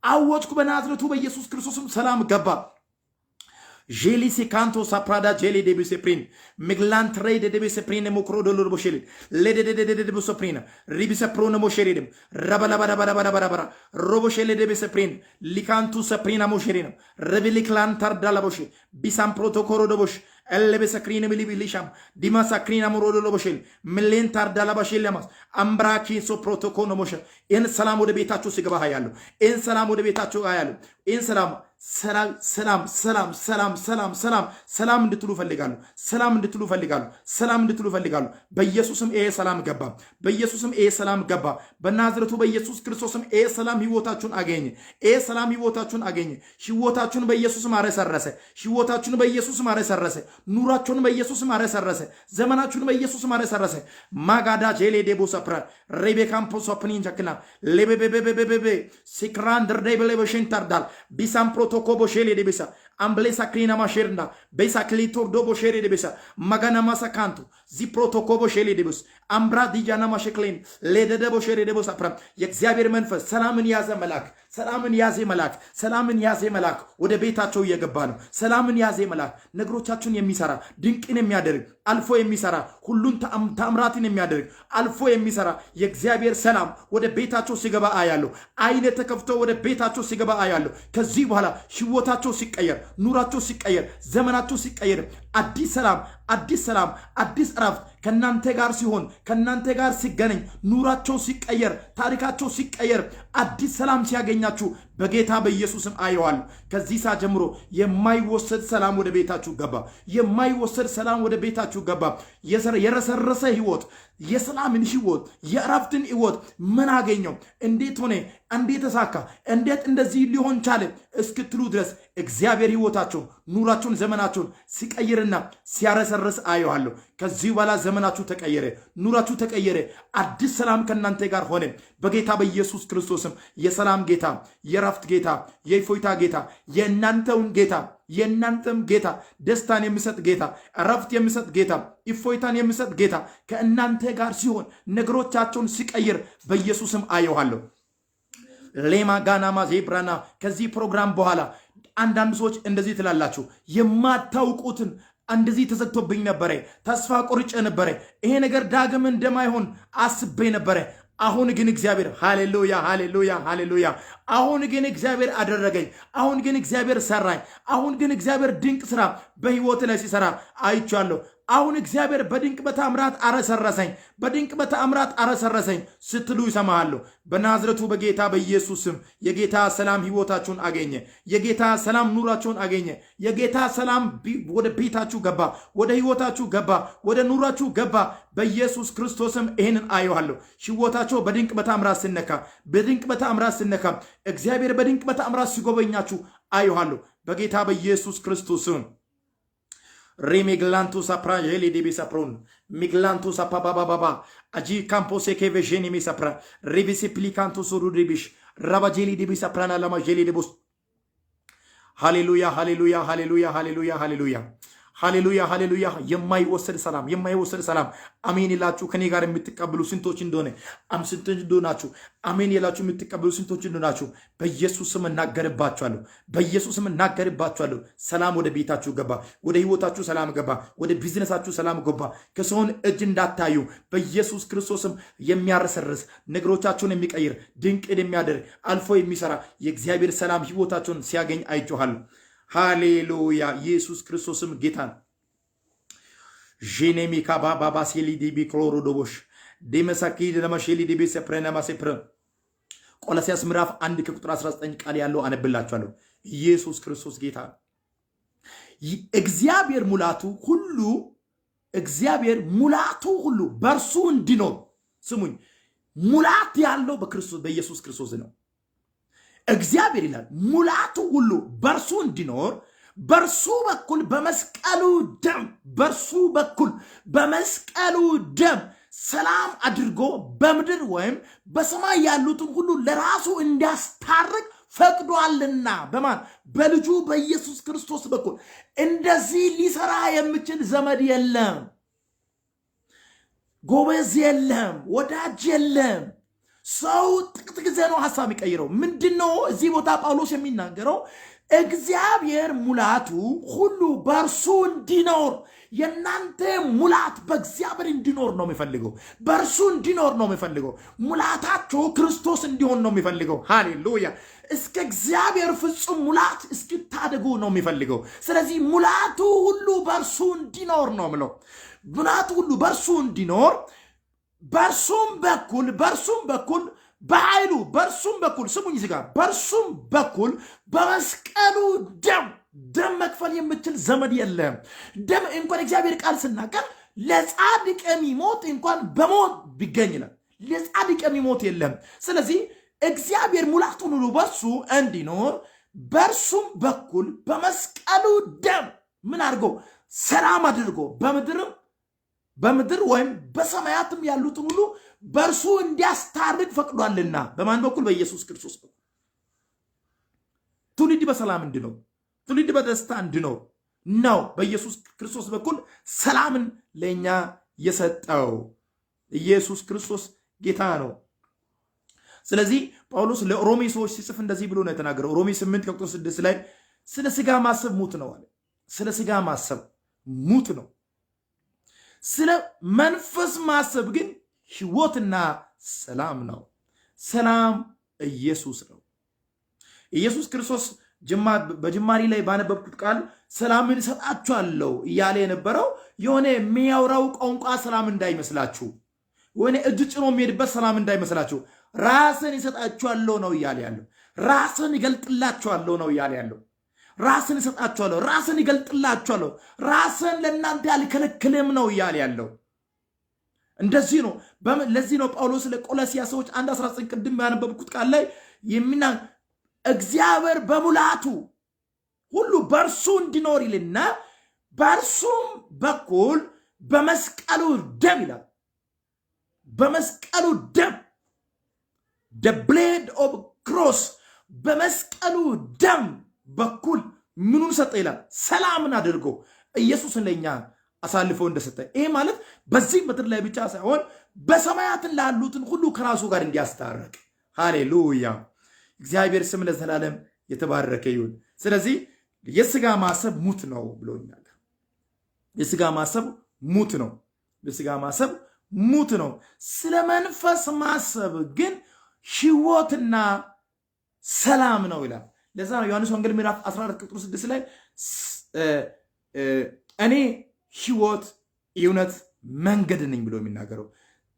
አወጅኩ በናዝሬቱ በኢየሱስ ክርስቶስም ሰላም ገባ። ጄሊ ሲካንቶ ሳፕራዳ ጄሊ ዴቢስ ፕሪን ሚግላንት ሬ ዴቢስ ፕሪን ሞክሮ ዶሎር ቦሼሊ ለደደደደደብስ ፕሪን ሪቢስ ፕሮነ ሞሼሪም ረባላባራባራባራባራ ሮቦሼሊ ዴቢስ ፕሪን ሊካንቱ ሰፕሪና ሞሼሪም ረቢሊክላንታር ዳላቦሼ ቢሳም ፕሮቶኮሮ ዶቦሽ ኤለቤሰ ክሪን ሚሊቢሊሻም ዲማሳ ክሪና ሞሮዶ ሎቦሼል ሚሌንታር ዳላባሼል ለማስ አምብራኪ ሶ ፕሮቶኮል ሞሼ ይህን ሰላም ወደ ቤታችሁ ሲገባ ያለው ይህን ሰላም ወደ ቤታችሁ ያለው ይህን ሰላም እንድትሉ ፈልጋለሁ። ሰላም እንድትሉ ፈልጋለሁ። በኢየሱስም ይሄ ሰላም ገባ። በናዝሬቱ በኢየሱስ ክርስቶስም ይሄ ሰላም ህይወታችሁን አገኘ። ህይወታችሁን በኢየሱስም አረሰረሰ። ኑራችሁን በኢየሱስም አረሰረሰ። ዘመናችሁን በኢየሱስም አረሰረሰ። ማጋዳ ጄሌ ዴቦ ሰፕራ ሬቤካምፖ ሶፕኒን ቸክና ሌቤቤቤቤቤ ሲክራን ድርዴበሌ በሽንታርዳል ቢሳም ፕሮቶኮቦ ሼሌ ዴቤሳ amblesa krina masherna besa klitor dobo shere de besa magana masakanto zi protokobo shere de bus ambra dijana masheklen lede debo shere de bus apra የእግዚአብሔር መንፈስ ሰላምን ያዘ መልአክ ወደ ቤታቸው እየገባ ነው። ሰላምን ያዘ መልአክ ነገሮቻችሁን የሚሰራ ድንቅን የሚያደርግ አልፎ የሚሰራ ሁሉን ተአምራትን የሚያደርግ አልፎ የሚሰራ የእግዚአብሔር ሰላም ወደ ቤታቸው ሲገባ አያለሁ። አይነ ተከፍቶ ወደ ቤታቸው ሲገባ አያለሁ። ከዚህ በኋላ ህይወታቸው ሲቀየር ኑራቸው ሲቀየር ዘመናቸው ሲቀየር አዲስ ሰላም አዲስ እረፍት ከናንተ ጋር ሲሆን ከናንተ ጋር ሲገናኝ ኑራቸው ሲቀየር ታሪካቸው ሲቀየር አዲስ ሰላም ሲያገኛችሁ በጌታ በኢየሱስም አየዋል። ከዚህ ሰዓት ጀምሮ የማይወሰድ ሰላም ወደ ቤታችሁ ገባ። የረሰረሰ ህይወት የሰላምን ህይወት የእረፍትን ህይወት ምን አገኘው? እንዴት ሆነ? እንዴት ተሳካ? እንዴት እንደዚህ ሊሆን ቻለ? እስክትሉ ድረስ እግዚአብሔር ህይወታችሁን ኑራችሁን ዘመናችሁን ሲቀይርና ሲያረሰርስ አየዋለሁ። ከዚህ በኋላ ዘመናችሁ ተቀየረ፣ ኑራችሁ ተቀየረ። አዲስ ሰላም ከናንተ ጋር ሆነ በጌታ በኢየሱስ ክርስቶስም። የሰላም ጌታ፣ የእረፍት ጌታ፣ የእፎይታ ጌታ፣ የእናንተም ጌታ፣ ደስታን የሚሰጥ ጌታ፣ እረፍት የሚሰጥ ጌታ፣ እፎይታን የሚሰጥ ጌታ ከእናንተ ጋር ሲሆን ነገሮቻቸውን ሲቀይር በኢየሱስም አየዋለሁ። ሌማ ጋናማ ዜብራና ከዚህ ፕሮግራም በኋላ አንዳንድ ሰዎች እንደዚህ ትላላችሁ፣ የማታውቁትን እንደዚህ ተዘግቶብኝ ነበረ፣ ተስፋ ቆርጬ ነበረ፣ ይሄ ነገር ዳግም እንደማይሆን አስቤ ነበረ። አሁን ግን እግዚአብሔር ሃሌሉያ አሁን ግን እግዚአብሔር አደረገኝ። አሁን ግን እግዚአብሔር ሰራኝ። አሁን ግን እግዚአብሔር ድንቅ ስራ በህይወት ላይ ሲሰራ አይቻለሁ። አሁን እግዚአብሔር በድንቅ በተአምራት አረሰረሰኝ ስትሉ ይሰማሃለሁ። በናዝሬቱ በጌታ በኢየሱስም የጌታ ሰላም ህይወታችሁን አገኘ። የጌታ ሰላም ኑራችሁን አገኘ። የጌታ ሰላም ወደ ቤታችሁ ገባ፣ ወደ ህይወታችሁ ገባ፣ ወደ ኑራችሁ ገባ። በኢየሱስ ክርስቶስም ይሄንን አየዋለሁ። ህይወታችሁ በድንቅ በተአምራት ሲነካ እግዚአብሔር በድንቅ በተአምራት ሲጎበኛችሁ አየዋለሁ። በጌታ በኢየሱስ ክርስቶስም ሪሚግላንቱ ሳፕራ ጄሊ ዲቢ ሳፕሮን ሚግላንቱ ሳፓባባባ አጂ ካምፖሴ ኬቬጄኒ ሚ ሳፕራ ሪቪሲ ፕሊካንቱ ሱሩ ዲቢሽ ራባጄሊ ዲቢ ሳፕራና ለማ ጄሊ ዲቡስ ሃሌሉያ የማይወሰድ ሰላም አሜን ይላችሁ። ከኔ ጋር የምትቀበሉ ስንቶች እንደሆናችሁ አሜን ይላችሁ የምትቀበሉ ስንቶች እንደሆናችሁ በኢየሱስም እናገርባችኋለሁ። ሰላም ወደ ቤታችሁ ገባ፣ ወደ ህይወታችሁ ሰላም ገባ፣ ወደ ቢዝነሳችሁ ሰላም ገባ። ከሰውን እጅ እንዳታዩ በኢየሱስ ክርስቶስም የሚያረሰርስ ነገሮቻችሁን የሚቀይር ድንቅን የሚያደርግ አልፎ የሚሰራ የእግዚአብሔር ሰላም ህይወታችሁን ሲያገኝ አይጮሃለሁ። ሃሌሉያ ኢየሱስ ክርስቶስም ጌታ ነው። ጄኔሚካ ባባ ሴሊ ዲቢ ክሎሮ ዶቦሽ ዴመሳኪ ደማሼሊ ዲቢ ሰፕረና ማሰፕረ ቆላስይስ ምዕራፍ 1 ከቁጥር 19 ቃል ያለው አነብላችኋለሁ። ኢየሱስ ክርስቶስ ጌታ ነው። እግዚአብሔር ሙላቱ ሁሉ በእርሱ እንዲኖር፣ ስሙኝ፣ ሙላት ያለው በኢየሱስ ክርስቶስ ነው። እግዚአብሔር ይላል ሙላቱ ሁሉ በእርሱ እንዲኖር በእርሱ በኩል በመስቀሉ ደም ሰላም አድርጎ በምድር ወይም በሰማይ ያሉትን ሁሉ ለራሱ እንዲያስታርቅ ፈቅዷልና። በማን? በልጁ በኢየሱስ ክርስቶስ በኩል። እንደዚህ ሊሰራ የሚችል ዘመድ የለም፣ ጎበዝ የለም፣ ወዳጅ የለም። ሰው ጥቂት ጊዜ ነው ሐሳብ የሚቀይረው። ምንድነው እዚህ ቦታ ጳውሎስ የሚናገረው? እግዚአብሔር ሙላቱ ሁሉ በእርሱ እንዲኖር፣ የናንተ ሙላት በእግዚአብሔር እንዲኖር ነው የሚፈልገው፣ በእርሱ እንዲኖር ነው የሚፈልገው። ሙላታቸው ክርስቶስ እንዲሆን ነው የሚፈልገው። ሃሌሉያ! እስከ እግዚአብሔር ፍጹም ሙላት እስኪታደጉ ነው የሚፈልገው። ስለዚህ ሙላቱ ሁሉ በእርሱ እንዲኖር ነው ምለው። ሙላቱ ሁሉ በእርሱ እንዲኖር በእርሱም በኩል በኃይሉ በእርሱም በኩል ስሙኝ እዚህ ጋር በእርሱም በኩል በመስቀሉ ደም መክፈል የምችል ዘመድ የለም። ደም እንኳን እግዚአብሔር ቃል ስናገር ለጻድቅ የሚሞት እንኳን በሞት ቢገኝ ይላል። ለጻድቅ የሚሞት የለም። ስለዚህ እግዚአብሔር ሙላቱን ሁሉ በእርሱ እንዲኖር በእርሱም በኩል በመስቀሉ ደም ምን አድርጎ ሰላም አድርጎ በምድር ወይም በሰማያትም ያሉትን ሁሉ በእርሱ እንዲያስታርቅ ፈቅዷልና። በማን በኩል? በኢየሱስ ክርስቶስ በኩል ትውልድ በሰላም እንዲኖር፣ ትውልድ በደስታ እንዲኖር ነው በኢየሱስ ክርስቶስ በኩል ሰላምን ለእኛ የሰጠው። ኢየሱስ ክርስቶስ ጌታ ነው። ስለዚህ ጳውሎስ ለሮሜ ሰዎች ሲጽፍ እንደዚህ ብሎ ነው የተናገረው። ሮሜ 8 ቁጥር 6 ላይ ስለ ስጋ ማሰብ ሙት ነው አለ። ስለ ስጋ ማሰብ ሙት ነው፣ ስለ መንፈስ ማሰብ ግን ሕይወትና ሰላም ነው። ሰላም ኢየሱስ ነው። ኢየሱስ ክርስቶስ በጅማሬ ላይ ባነበብኩት ቃል ሰላምን እሰጣችኋለሁ እያለ የነበረው የሆነ የሚያወራው ቋንቋ ሰላም እንዳይመስላችሁ፣ ወይኔ እጅ ጭኖ የሚሄድበት ሰላም እንዳይመስላችሁ፣ ራስን ይሰጣችኋለሁ ነው እያለ ያለው። ራስን ይገልጥላችኋለሁ ነው እያለ ያለው። ራስን ይሰጣችኋለሁ፣ ራስን ይገልጥላችኋለሁ፣ ራስን ለእናንተ ያልከለክልም ነው እያለ ያለው። እንደዚህ ነው። ለዚህ ነው ጳውሎስ ለቆላስይስ ሰዎች 1:19 ቅድም ያነበብኩት ቃል ላይ እግዚአብሔር በሙላቱ ሁሉ በእርሱ እንዲኖር ይልና በእርሱም በኩል በመስቀሉ ደም ይላል። በመስቀሉ ደም the blade of cross በመስቀሉ ደም በኩል ምኑን ሰጠ ይላል? ሰላምን አድርጎ ኢየሱስን ለኛ አሳልፎ እንደሰጠ። ይሄ ማለት በዚህ ምድር ላይ ብቻ ሳይሆን በሰማያትን ላሉትን ሁሉ ከራሱ ጋር እንዲያስታርቅ። ሃሌሉያ! እግዚአብሔር ስም ለዘላለም የተባረከ ይሁን። ስለዚህ የስጋ ማሰብ ሙት ነው ብሎኛል። የስጋ ማሰብ ሙት ነው። የስጋ ማሰብ ሙት ነው። ስለ መንፈስ ማሰብ ግን ሕይወትና ሰላም ነው ይላል። ለዛ ነው ዮሐንስ ወንጌል ምዕራፍ 14 ቁጥር 6 ላይ እኔ ሕይወት እውነት መንገድ ነኝ ብሎ የሚናገረው።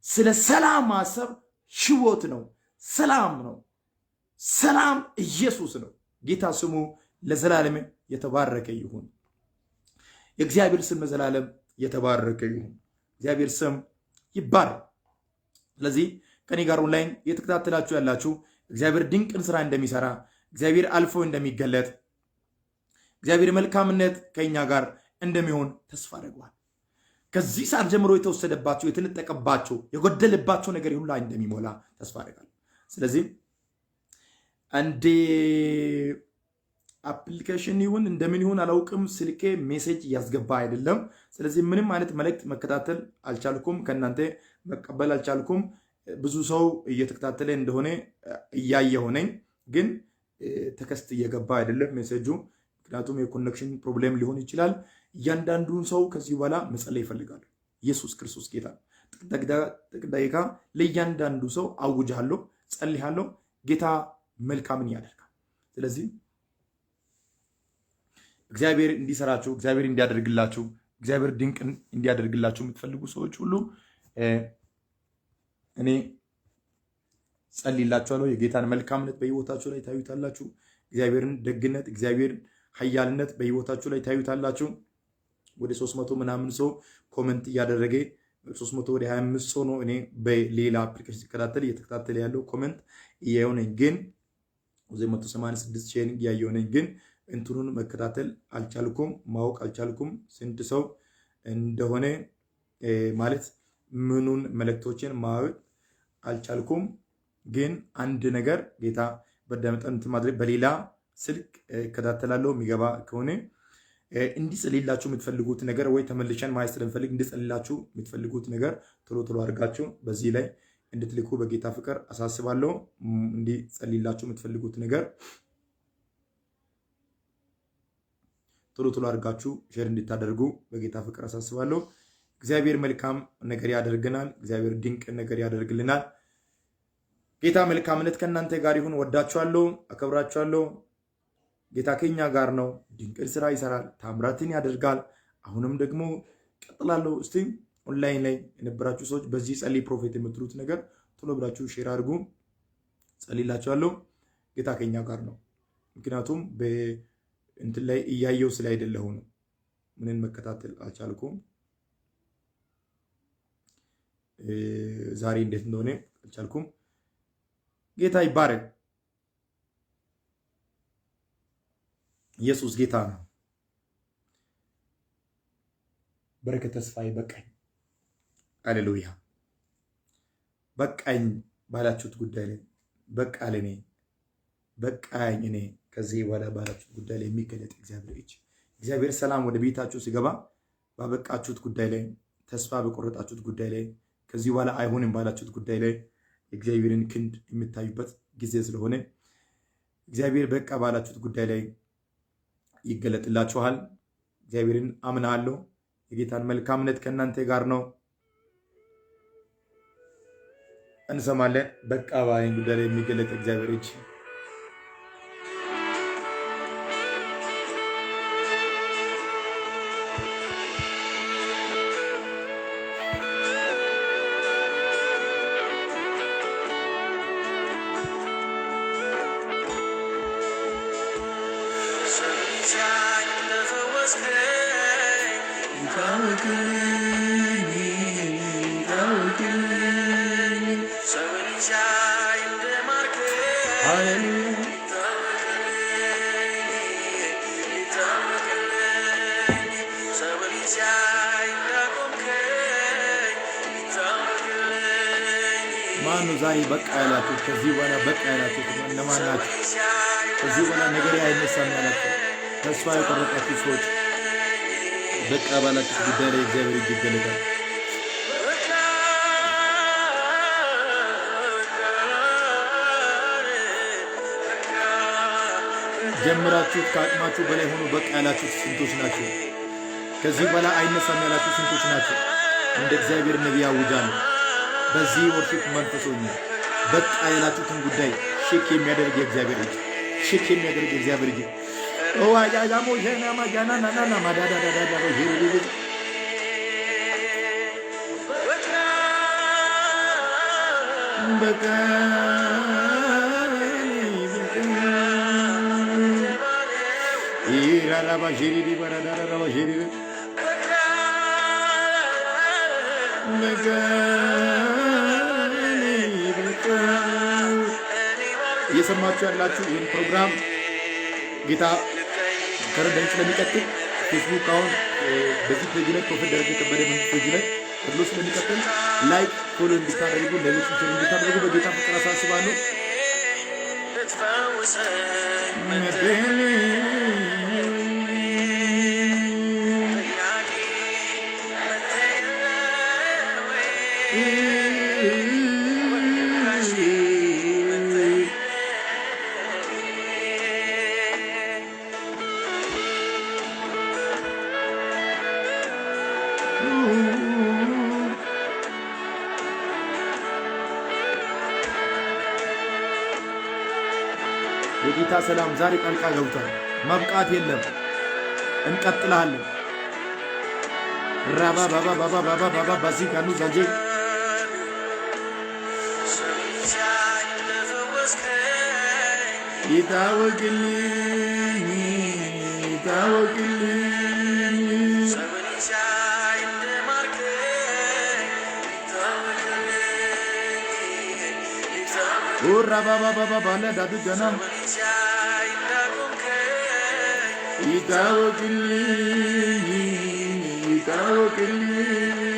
ስለ ሰላም ማሰብ ሕይወት ነው፣ ሰላም ነው። ሰላም ኢየሱስ ነው። ጌታ ስሙ ለዘላለም የተባረከ ይሁን። የእግዚአብሔር ስም ለዘላለም የተባረከ ይሁን። እግዚአብሔር ስም ይባረክ። ስለዚህ ከኔ ጋር ኦንላይን እየተከታተላችሁ ያላችሁ እግዚአብሔር ድንቅን ስራ እንደሚሰራ፣ እግዚአብሔር አልፎ እንደሚገለጥ፣ እግዚአብሔር መልካምነት ከኛ ጋር እንደሚሆን ተስፋ አድርጓል። ከዚህ ሰዓት ጀምሮ የተወሰደባችሁ፣ የተነጠቀባችሁ፣ የጎደለባችሁ ነገር ሁሉ እንደሚሞላ ተስፋ አድርጋለሁ። ስለዚህ አንዴ አፕሊኬሽን ይሁን እንደምን ይሁን አላውቅም፣ ስልኬ ሜሴጅ እያስገባ አይደለም። ስለዚህ ምንም አይነት መልእክት መከታተል አልቻልኩም፣ ከእናንተ መቀበል አልቻልኩም። ብዙ ሰው እየተከታተለ እንደሆነ እያየሁ ነኝ፣ ግን ተከስት እየገባ አይደለም ሜሴጁ። ምክንያቱም የኮኔክሽን ፕሮብሌም ሊሆን ይችላል። እያንዳንዱን ሰው ከዚህ በኋላ መጸለይ ይፈልጋሉ። ኢየሱስ ክርስቶስ ጌታ። ጥቂት ደቂቃ ለእያንዳንዱ ሰው አውጃለሁ፣ ጸልያለሁ። ጌታ መልካምን ያደርጋል። ስለዚህ እግዚአብሔር እንዲሰራችሁ፣ እግዚአብሔር እንዲያደርግላችሁ፣ እግዚአብሔር ድንቅ እንዲያደርግላችሁ የምትፈልጉ ሰዎች ሁሉ እኔ ጸልይላችኋለሁ። የጌታን መልካምነት በሕይወታችሁ ላይ ታዩታላችሁ። እግዚአብሔርን ደግነት፣ እግዚአብሔርን ኃያልነት በሕይወታችሁ ላይ ታዩታላችሁ። ወደ 300 ምናምን ሰው ኮመንት እያደረገ 300 ወደ 25 ሰው ነው። እኔ በሌላ አፕሊኬሽን እየተከታተለ ያለው ኮመንት እያየሆነኝ ግን 186 ሼር እያየሆነኝ ግን እንትኑን መከታተል አልቻልኩም፣ ማወቅ አልቻልኩም ስንት ሰው እንደሆነ ማለት ምኑን መልእክቶችን ማወቅ አልቻልኩም። ግን አንድ ነገር ጌታ በደምጠንት ማድረግ በሌላ ስልክ እከታተላለሁ። የሚገባ ከሆነ እንዲጸልይላችሁ የምትፈልጉት ነገር ወይ ተመልሸን ማየት ስለምፈልግ እንዲጸልይላችሁ የምትፈልጉት ነገር ቶሎ ቶሎ አድርጋችሁ በዚህ ላይ እንድትልኩ በጌታ ፍቅር አሳስባለሁ። እንዲጸልይላችሁ የምትፈልጉት ነገር ቶሎ ቶሎ አድርጋችሁ ሼር እንድታደርጉ በጌታ ፍቅር አሳስባለሁ። እግዚአብሔር መልካም ነገር ያደርግናል። እግዚአብሔር ድንቅ ነገር ያደርግልናል። ጌታ መልካምነት ከእናንተ ጋር ይሁን። ወዳችኋለሁ፣ አከብራችኋለሁ። ጌታ ከኛ ጋር ነው። ድንቅን ስራ ይሰራል፣ ታምራትን ያደርጋል። አሁንም ደግሞ ቀጥላለሁ። እስቲ ኦንላይን ላይ የነበራችሁ ሰዎች በዚህ ጸልይ ፕሮፌት የምትሉት ነገር ቶሎ ብላችሁ ሼር አድርጉ። ጸልይላችኋለሁ። ጌታ ከኛ ጋር ነው። ምክንያቱም በእንትን ላይ እያየው ስላይደለሁ ነው ምንን መከታተል አልቻልኩም። ዛሬ እንዴት እንደሆነ አልቻልኩም። ጌታ ይባረክ። ኢየሱስ ጌታ ነው። በረከት ተስፋዬ በቃኝ። ሃሌሉያ። በቃኝ ባላችሁት ጉዳይ ላይ በቃ ለኔ በቃኝ እኔ ከዚህ በኋላ ባላችሁት ጉዳይ ላይ የሚገለጥ እግዚአብሔር እጅ እግዚአብሔር ሰላም ወደ ቤታችሁ ሲገባ ባበቃችሁት ጉዳይ ላይ ተስፋ በቆረጣችሁት ጉዳይ ላይ ከዚህ በኋላ አይሆንም ባላችሁት ጉዳይ ላይ እግዚአብሔርን ክንድ የምታዩበት ጊዜ ስለሆነ እግዚአብሔር በቃ ባላችሁት ጉዳይ ላይ ይገለጥላችኋል። እግዚአብሔርን አምናለሁ። የጌታን መልካምነት ከእናንተ ጋር ነው። እንሰማለን። በቃ ባይን ጉዳይ ላይ የሚገለጥ እግዚአብሔር እጅ ማኑ ዛሬ በቃ ያላችሁ ከዚህ በኋላ በቃ ያላችሁ እነማን ናችሁ? ከዚህ በኋላ ነገር አይነሳም ያላችሁ ተስፋ የቆረጣችሁ ሰዎች በቃ ባላችሁ ጉዳይ ላይ እግዚአብሔር ይገለጣል። ጀምራችሁት ከአቅማችሁ በላይ ሆኖ በቃ ያላችሁ ስንቶች ናቸው? ከዚህ በኋላ አይነሳም ያላችሁ ስንቶች ናቸው? እንደ እግዚአብሔር ነቢይ አውጃለሁ። በዚህ ወርፊት መንፈሶኛ በቃ ያላችሁትን ጉዳይ ሼክ የሚያደርግ የእግዚአብሔር እጅ ሼክ የሚያደርግ የእግዚአብሔር እጅ ኦዋጃጃሞ ጀናማ ጃናናና ማዳዳዳዳ ሄሪሪ በቃ ይራራባ ሄሪሪ ባራዳራባ ሄሪሪ በቃ እየሰማችሁ ያላችሁ ይህን ፕሮግራም ጌታ ከረዳኝ ስለሚቀጥል ፌስቡክ አሁን በዚህ ፔጅ ላይ ፕሮፌት ደረጀ ከበደ መንፈስ ፔጅ ላይ ሁሉ ስለሚቀጥል ላይክ ፎሎ እንድታደርጉ ለሌሎች ሼር እንድታደርጉ በጌታ ፍቅር አሳስባለሁ። የጌታ ሰላም ዛሬ ጣልቃ ገብቷል። መብቃት የለም፣ እንቀጥላለን። ራባ ባባ ባባ ባባ ባባ ባዚ ካኑ ዛንጄ ይታወቅልኝ ይታወቅልኝ ራባ ባባ ባባ ለዳዱ ጀና ይታወቅልኝ ይታወቅልኝ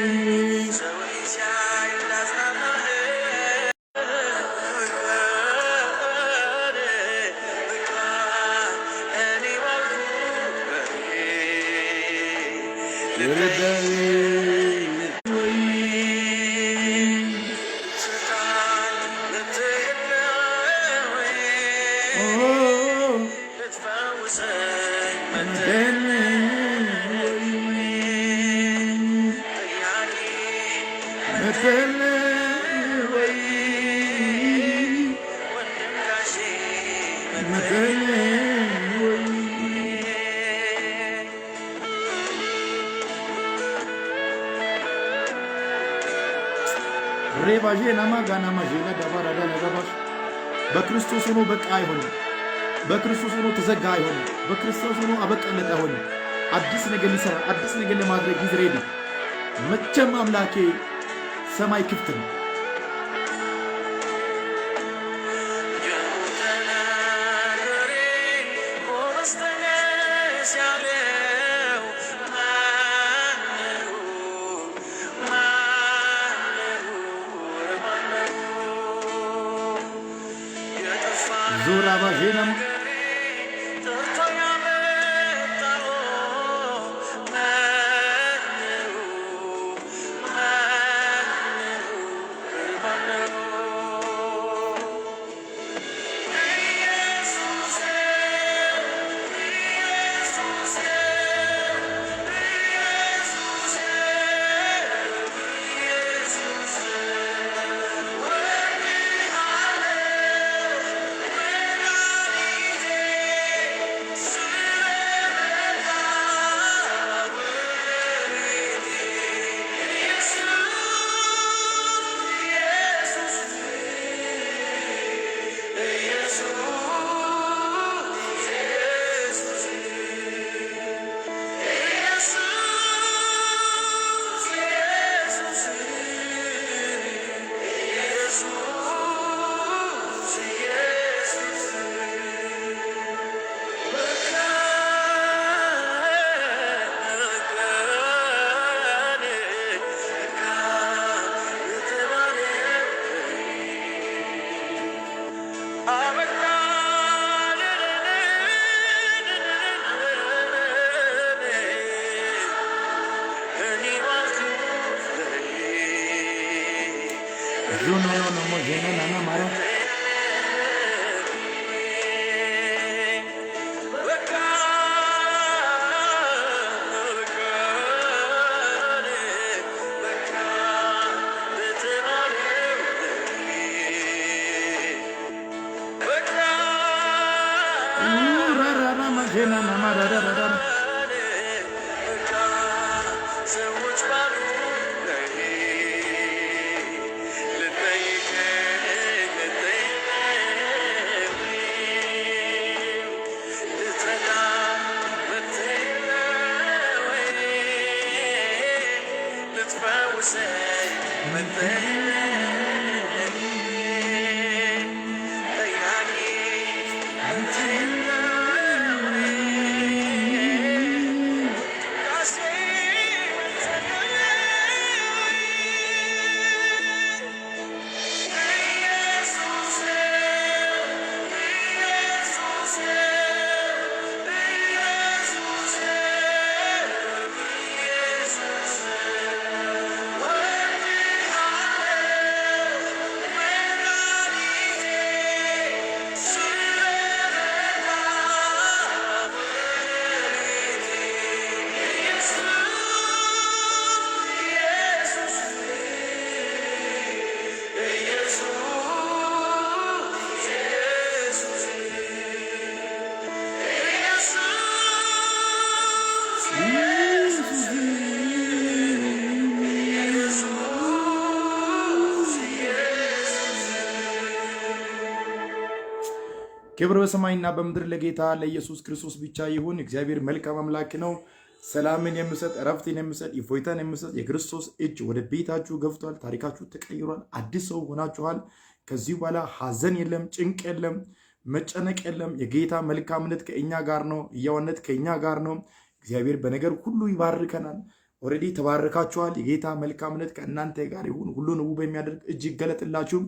Rebaje nama gana majela dabara da dabas በክርስቶስ ሆኖ በቃ አይሆንም። በክርስቶስ ሆኖ ተዘጋ አይሆንም። በክርስቶስ ሆኖ አበቃለት አይሆንም። አዲስ ነገር ሊሰራ አዲስ ነገር ለማድረግ ሂዝ ሬዲ። መቼም አምላኬ ሰማይ ክፍት ነው። ዞራ ባዤናም ክብር በሰማይና በምድር ለጌታ ለኢየሱስ ክርስቶስ ብቻ ይሁን። እግዚአብሔር መልካም አምላክ ነው። ሰላምን የምሰጥ እረፍትን የምሰጥ እፎይታን የምሰጥ የክርስቶስ እጅ ወደ ቤታችሁ ገብቷል። ታሪካችሁ ተቀይሯል። አዲስ ሰው ሆናችኋል። ከዚህ በኋላ ሐዘን የለም፣ ጭንቅ የለም፣ መጨነቅ የለም። የጌታ መልካምነት ከእኛ ጋር ነው። ሕያውነት ከእኛ ጋር ነው። እግዚአብሔር በነገር ሁሉ ይባርከናል። ኦልሬዲ ተባርካችኋል። የጌታ መልካምነት ከእናንተ ጋር ይሁን። ሁሉን ውብ የሚያደርግ እጅ ይገለጥላችሁ።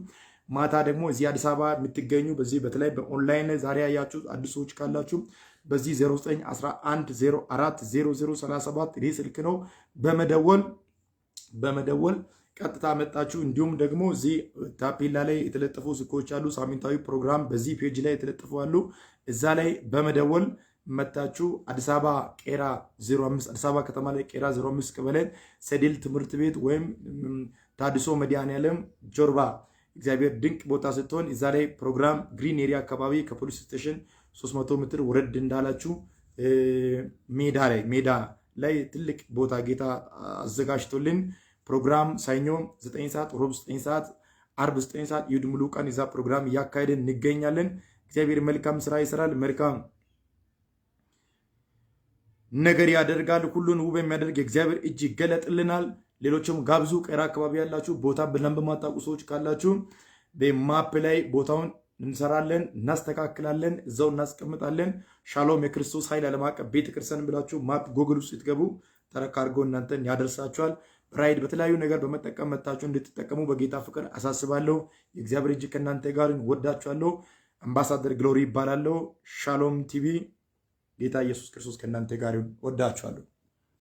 ማታ ደግሞ እዚህ አዲስ አበባ የምትገኙ በዚህ በተለይ በኦንላይን ላይ ዛሬ ያያችሁ አዲስ ሰዎች ካላችሁ በዚህ 0911040037 ይህ ስልክ ነው። በመደወል ቀጥታ መጣችሁ። እንዲሁም ደግሞ እዚህ ታፔላ ላይ የተለጠፉ ስልኮች አሉ። ሳምንታዊ ፕሮግራም በዚህ ፔጅ ላይ የተለጠፉ አሉ። እዛ ላይ በመደወል መታችሁ አዲስ አበባ ቄራ 05 አዲስ አበባ ከተማ ላይ ቄራ 05 ቀበሌ ሰዴል ትምህርት ቤት ወይም ታድሶ መድኃኔዓለም ጆርባ እግዚአብሔር ድንቅ ቦታ ስትሆን እዛ ላይ ፕሮግራም ግሪን ኤሪያ አካባቢ ከፖሊስ ስቴሽን 300 ሜትር ወረድ እንዳላችሁ ሜዳ ላይ ትልቅ ቦታ ጌታ አዘጋጅቶልን ፕሮግራም ሰኞ 9 ሰዓት ሮብ 9 ሰዓት አርብ 9 ሰዓት ይሁድ ሙሉ ቀን ይዛ ፕሮግራም እያካሄድን እንገኛለን። እግዚአብሔር መልካም ስራ ይሰራል። መልካም ነገር ያደርጋል። ሁሉን ውብ የሚያደርግ የእግዚአብሔር እጅ ይገለጥልናል። ሌሎችም ጋብዙ። ቀራ አካባቢ ያላችሁ ቦታ በደንብ የማታውቁ ሰዎች ካላችሁ በማፕ ላይ ቦታውን እንሰራለን፣ እናስተካክላለን፣ እዛው እናስቀምጣለን። ሻሎም የክርስቶስ ኃይል ዓለም አቀፍ ቤተክርስቲያን ብላችሁ ማፕ ጎግል ውስጥ ስትገቡ ተረካ አድርጎ እናንተን ያደርሳችኋል። ራይድ በተለያዩ ነገር በመጠቀም መታችሁ እንድትጠቀሙ በጌታ ፍቅር አሳስባለሁ። የእግዚአብሔር እጅ ከእናንተ ጋር ወዳችኋለሁ። አምባሳደር ግሎሪ ይባላለሁ። ሻሎም ቲቪ። ጌታ ኢየሱስ ክርስቶስ ከእናንተ ጋር ወዳችኋለሁ።